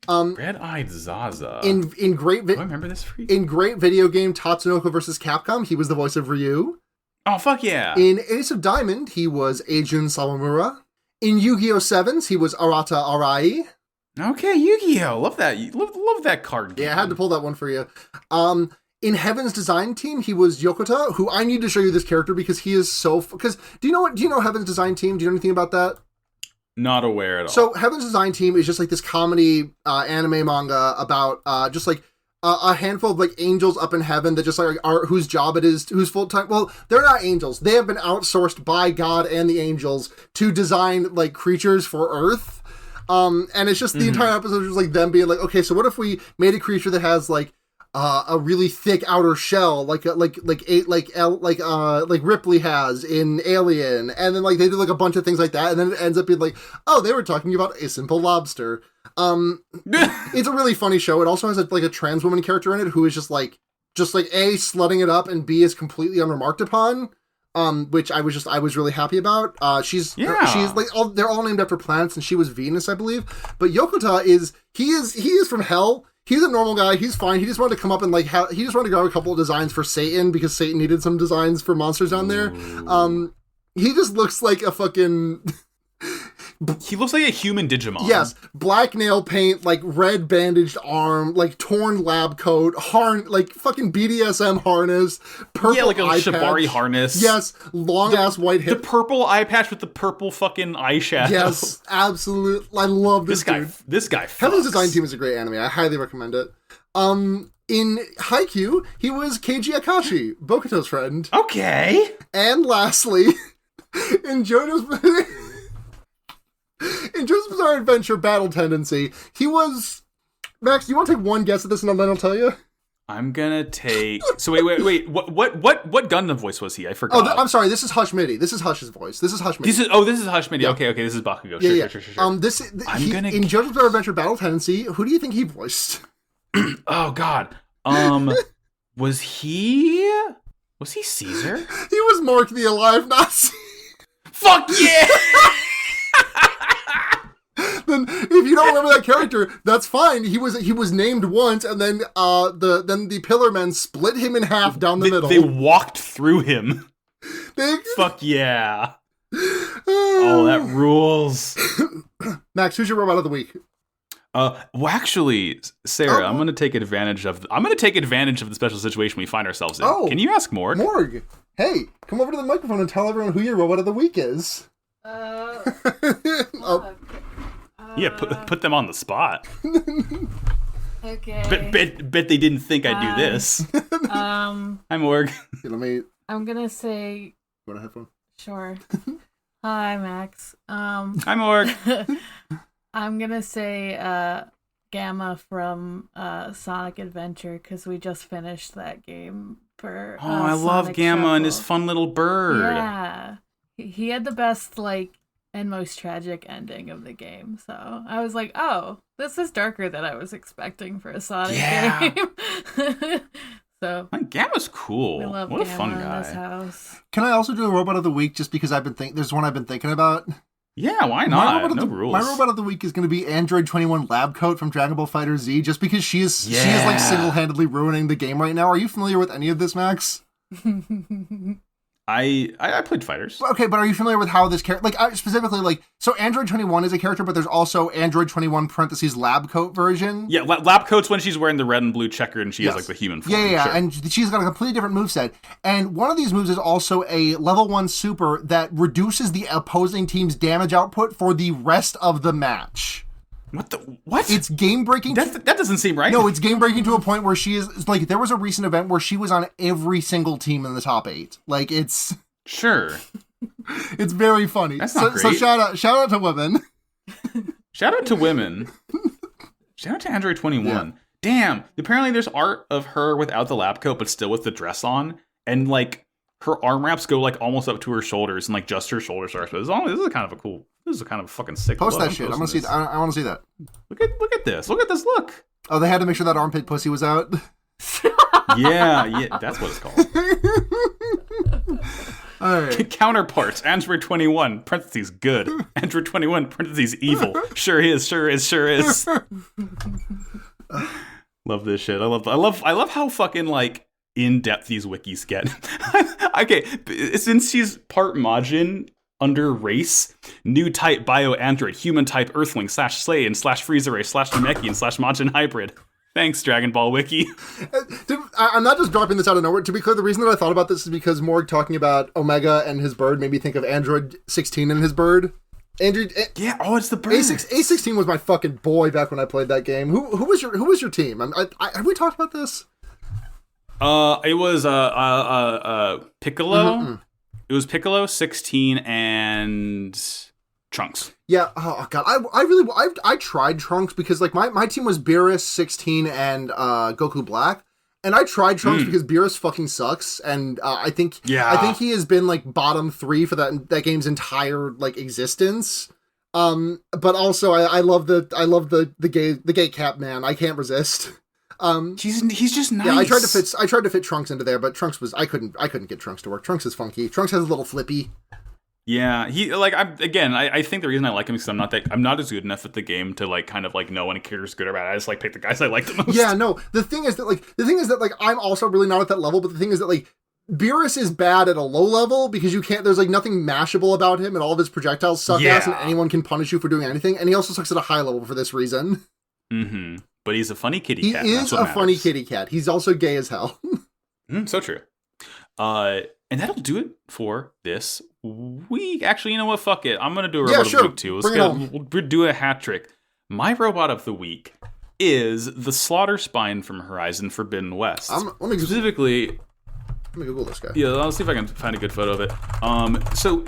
Red-Eyed Zaza. In great Do I remember this freak? in great video game Tatsunoko vs. Capcom, he was the voice of Ryu. Oh, fuck yeah. In Ace of Diamond, he was Eijun Sawamura. In Yu-Gi-Oh! Sevens, he was Arata Arai. Okay, Yu-Gi-Oh! Love that. Love that card game. Yeah, I had to pull that one for you. In Heaven's Design Team, he was Yokota, who I need to show you this character because he is so... Because do you know Heaven's Design Team? Do you know anything about that? Not aware at all. So Heaven's Design Team is just like this comedy anime manga about just like a handful of like angels up in heaven that just like are whose job it is, whose full time. Well, they're not angels. They have been outsourced by God and the angels to design like creatures for Earth. And it's just the entire episode is just like them being like, okay, so what if we made a creature that has like a really thick outer shell, like Ripley has in Alien, and then like they do like a bunch of things like that, and then it ends up being like, oh, they were talking about a simple lobster. It's a really funny show. It also has a trans woman character in it who is just like A, slutting it up, and B, is completely unremarked upon. Which I was really happy about. She's like they're all named after planets, and she was Venus, I believe. But Yokota is from hell. He's a normal guy. He's fine. He just wanted to come up and he just wanted to grab a couple of designs for Satan because Satan needed some designs for monsters down there. He just looks like a fucking. He looks like a human Digimon. Yes, black nail paint, like red bandaged arm, like torn lab coat, like fucking BDSM harness, purple like a eye shibari patch. harness. Yes, long ass white hip. The purple eye patch with the purple fucking eyeshadow. Yes, absolutely. I love this guy. dude. This guy. Heaven's fucks. Design Team is a great anime. I highly recommend it. In Haikyuu, he was Keiji Bokuto's friend. Okay. And lastly, in JoJo's Bizarre Adventure Battle Tendency, he was... Max, do you want to take one guess at this and then I'll tell you? I'm gonna take... So wait. What Gundam voice was he? I forgot. Oh, I'm sorry. This is Hush Midi. This is Hush's voice. This is Hush Midi. This is Hush Midi. Yeah. Okay. This is Bakugo. Yeah. Sure. In JoJo's Bizarre Adventure Battle Tendency, who do you think he voiced? Oh God. Was he Caesar? He was Mark the Alive Nazi. Fuck yeah! Then if you don't remember that character, that's fine. He was named once, and then the Pillar Men split him in half down the middle. They walked through him. Fuck yeah! Oh, that rules. Max, who's your robot of the week? Well, actually, Sarah, I'm going to take advantage of the special situation we find ourselves in. Oh, can you ask Morg? Morg, hey, come over to the microphone and tell everyone who your robot of the week is. Yeah, put them on the spot. Okay. Bet they didn't think I'd do this. Hi, Morg. Here, I'm gonna say. You want a headphone? Sure. Hi, Max. Hi, Morg. I'm gonna say Gamma from Sonic Adventure because we just finished that game for. I love Gamma Shuffle. and his fun little bird. Yeah, he had the best and most tragic ending of the game. So I was like, oh, this is darker than I was expecting for a Sonic game. So Gamma's cool. we love what a Gamma fun in guy. this house. Can I also do a robot of the week just because there's one I've been thinking about? Yeah, why not? No rules. My robot of the week is going to be Android 21 Lab Coat from Dragon Ball Fighter Z, just because she is like single-handedly ruining the game right now. Are you familiar with any of this, Max? I played fighters. Okay, but are you familiar with how this character, specifically, so Android 21 is a character, but there's also Android 21 parentheses Lab Coat version. Yeah, Lab Coat's when she's wearing the red and blue checker and she has the human form. Yeah, sure. And she's got a completely different moveset. And one of these moves is also a level 1 super that reduces the opposing team's damage output for the rest of the match. What? It's game-breaking. That doesn't seem right. No, it's game-breaking to a point where she is, there was a recent event where she was on every single team in the top 8. It's... Sure. It's very funny. That's not great. So shout out to women. Shout out to women. Shout out to Android 21. Yeah. Damn. Apparently there's art of her without the lab coat, but still with the dress on. And, her arm wraps go, almost up to her shoulders, and, just her shoulder starts. But this is kind of a fucking sick Post look. that shit. I want to see that. I want to see that. Look at this. Look at this look. Oh, they had to make sure that armpit pussy was out? Yeah, that's what it's called. All right. Counterparts, Android 21, parentheses, good. Android 21, parentheses, evil. Sure is. Love this shit. I love how fucking, like, in-depth these wikis get. Okay, since she's part Majin under race, new type bio android, human type earthling / Saiyan / Freezer Race / Namekian / Majin hybrid. Thanks, Dragon Ball Wiki. I'm not just dropping this out of nowhere. To be clear, the reason that I thought about this is because Morg talking about Omega and his bird made me think of Android 16 and his bird. It's the bird. A16 was my fucking boy back when I played that game. Who was your team? Have we talked about this? It was Piccolo. Mm-hmm. It was Piccolo, 16, and Trunks. Yeah. Oh god, I tried Trunks because like my team was Beerus, 16, and Goku Black, and I tried Trunks because Beerus fucking sucks, and I think he has been like bottom 3 for that game's entire like existence. But also I love the gay cat man. I can't resist. He's just nice. Yeah, I tried to fit Trunks into there, but Trunks was I couldn't get Trunks to work. Trunks is funky. Trunks has a little flippy. Yeah, I think the reason I like him is because I'm not as good enough at the game to like kind of like know when a character's good or bad. I just like pick the guys I like the most. Yeah, no. The thing is that I'm also really not at that level, but the thing is that like Beerus is bad at a low level because you can't there's like nothing mashable about him and all of his projectiles suck ass and anyone can punish you for doing anything, and he also sucks at a high level for this reason. Mm-hmm. But he's a funny kitty cat. He is a funny kitty cat. He's also gay as hell. So true. And that'll do it for this week. Actually, you know what? Fuck it. I'm going to do a robot of the week, too. We'll do a hat trick. My robot of the week is the Slaughter Spine from Horizon Forbidden West. Let me Google this guy. Yeah, I'll see if I can find a good photo of it. So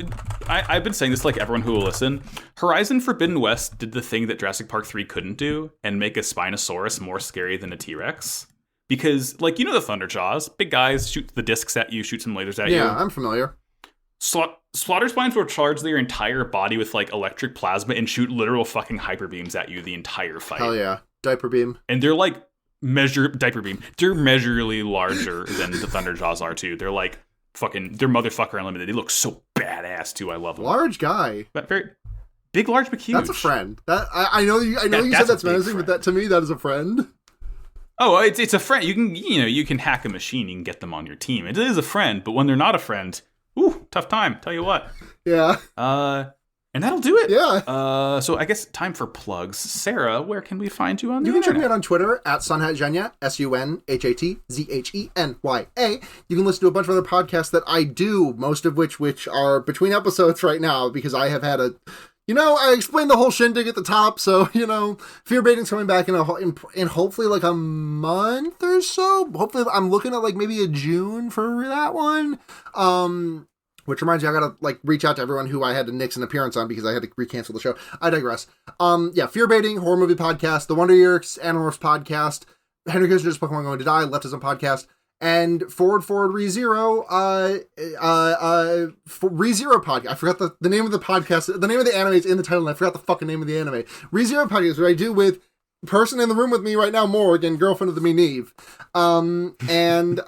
I've been saying this to like everyone who will listen. Horizon Forbidden West did the thing that Jurassic Park 3 couldn't do and make a Spinosaurus more scary than a T-Rex. Because, like, you know the Thunderjaws. Big guys shoot the discs at you, shoot some lasers at you. Yeah, I'm familiar. Slaughter Spines will charge their entire body with, like, electric plasma and shoot literal fucking hyper beams at you the entire fight. Hell yeah. Diaper beam. And they're, like, diaper beam. They're measurably larger than the Thunderjaws are, too. They're, like, they're motherfucker unlimited. They look so badass, too. I love them. Large guy. But very big, large, but huge. That's a friend. I know you said that's menacing, but that to me, that is a friend. Oh, it's a friend. You can hack a machine. You can get them on your team. It is a friend, but when they're not a friend, tough time. Tell you what. Yeah. And that'll do it. Yeah. So I guess time for plugs. Sarah, where can we find you on the internet? You can check me out on Twitter at SunhatZhenya, SunhatZhenya. You can listen to a bunch of other podcasts that I do, most of which are between episodes right now because I have had I explained the whole shindig at the top, so, Fear Baiting's coming back in hopefully like a month or so. Hopefully, I'm looking at like maybe a June for that one. Which reminds me, I gotta like reach out to everyone who I had to nix an appearance on because I had to recancel the show. I digress. Fear Baiting, horror movie podcast, the Wonder Years, Animorphs podcast, Henry Kissinger's Pokemon Going to Die, Leftism podcast, and Forward ReZero, ReZero podcast. I forgot the name of the podcast. The name of the anime is in the title, and I forgot the fucking name of the anime. ReZero podcast, what I do with person in the room with me right now, Morg, and girlfriend of me, Neve. And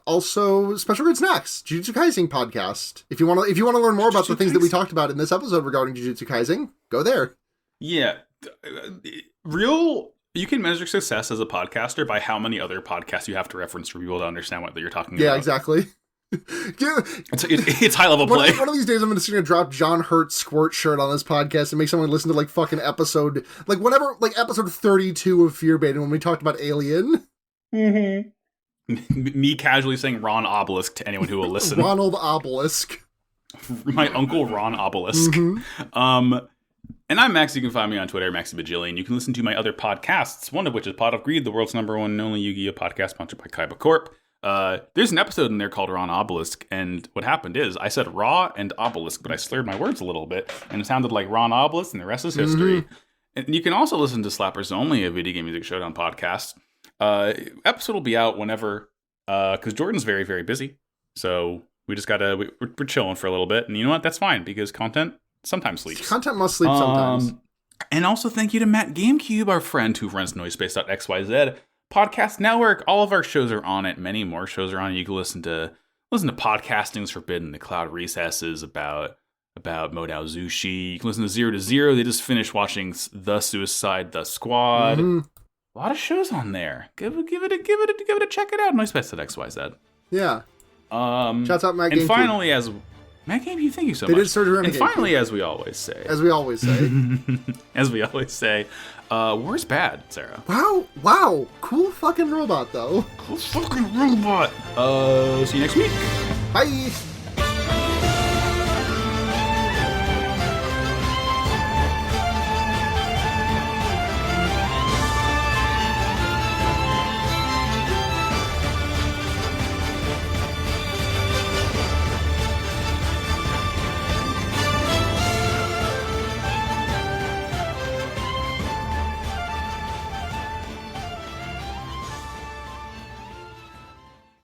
also Special Good Snacks, Jujutsu Kaisen podcast. If you want to learn more about the things that we talked about in this episode regarding Jujutsu Kaisen, go there. Yeah, you can measure success as a podcaster by how many other podcasts you have to reference for people to understand what you're talking about. Yeah, exactly. It's high level play. One of these days, I'm just gonna drop John Hurt's squirt shirt on this podcast and make someone listen to like fucking episode, like whatever, like episode 32 of Fear Baiting when we talked about Alien. Mm-hmm. Me casually saying Ron Obelisk to anyone who will listen. Ronald Obelisk. My uncle Ron Obelisk. Mm-hmm. And I'm Max. You can find me on Twitter, Maxi Bajillion. You can listen to my other podcasts, one of which is Pot of Greed, the world's #1 and only Yu-Gi-Oh podcast sponsored by Kaiba Corp. There's an episode in there called Ron Obelisk, and what happened is I said Raw and Obelisk, but I slurred my words a little bit, and it sounded like Ron Obelisk, and the rest is history. Mm-hmm. And you can also listen to Slappers Only, a video game music showdown podcast. Episode will be out whenever, because Jordan's very, very busy. So we just we're chilling for a little bit, and you know what? That's fine, because content sometimes sleeps. Content must sleep sometimes. And also thank you to Matt GameCube, our friend who runs Noisepace.xyz podcast network. All of our shows are on it. Many more shows are on it. You can listen to listen to Podcasting's Forbidden, the Cloud Recesses about Modao Zushi. You can listen to Zero to Zero. They just finished watching The Suicide, The Squad. Mhm. A lot of shows on there. Give it a check it out. Nice Best at XYZ. Yeah. Shouts out Matt And GameCube. finally, as Matt GameCube, thank you so They much. did surgery on And the finally, as we always say, where's bad, Sarah? Wow. Cool fucking robot, though. Cool fucking robot. See you next week. Bye.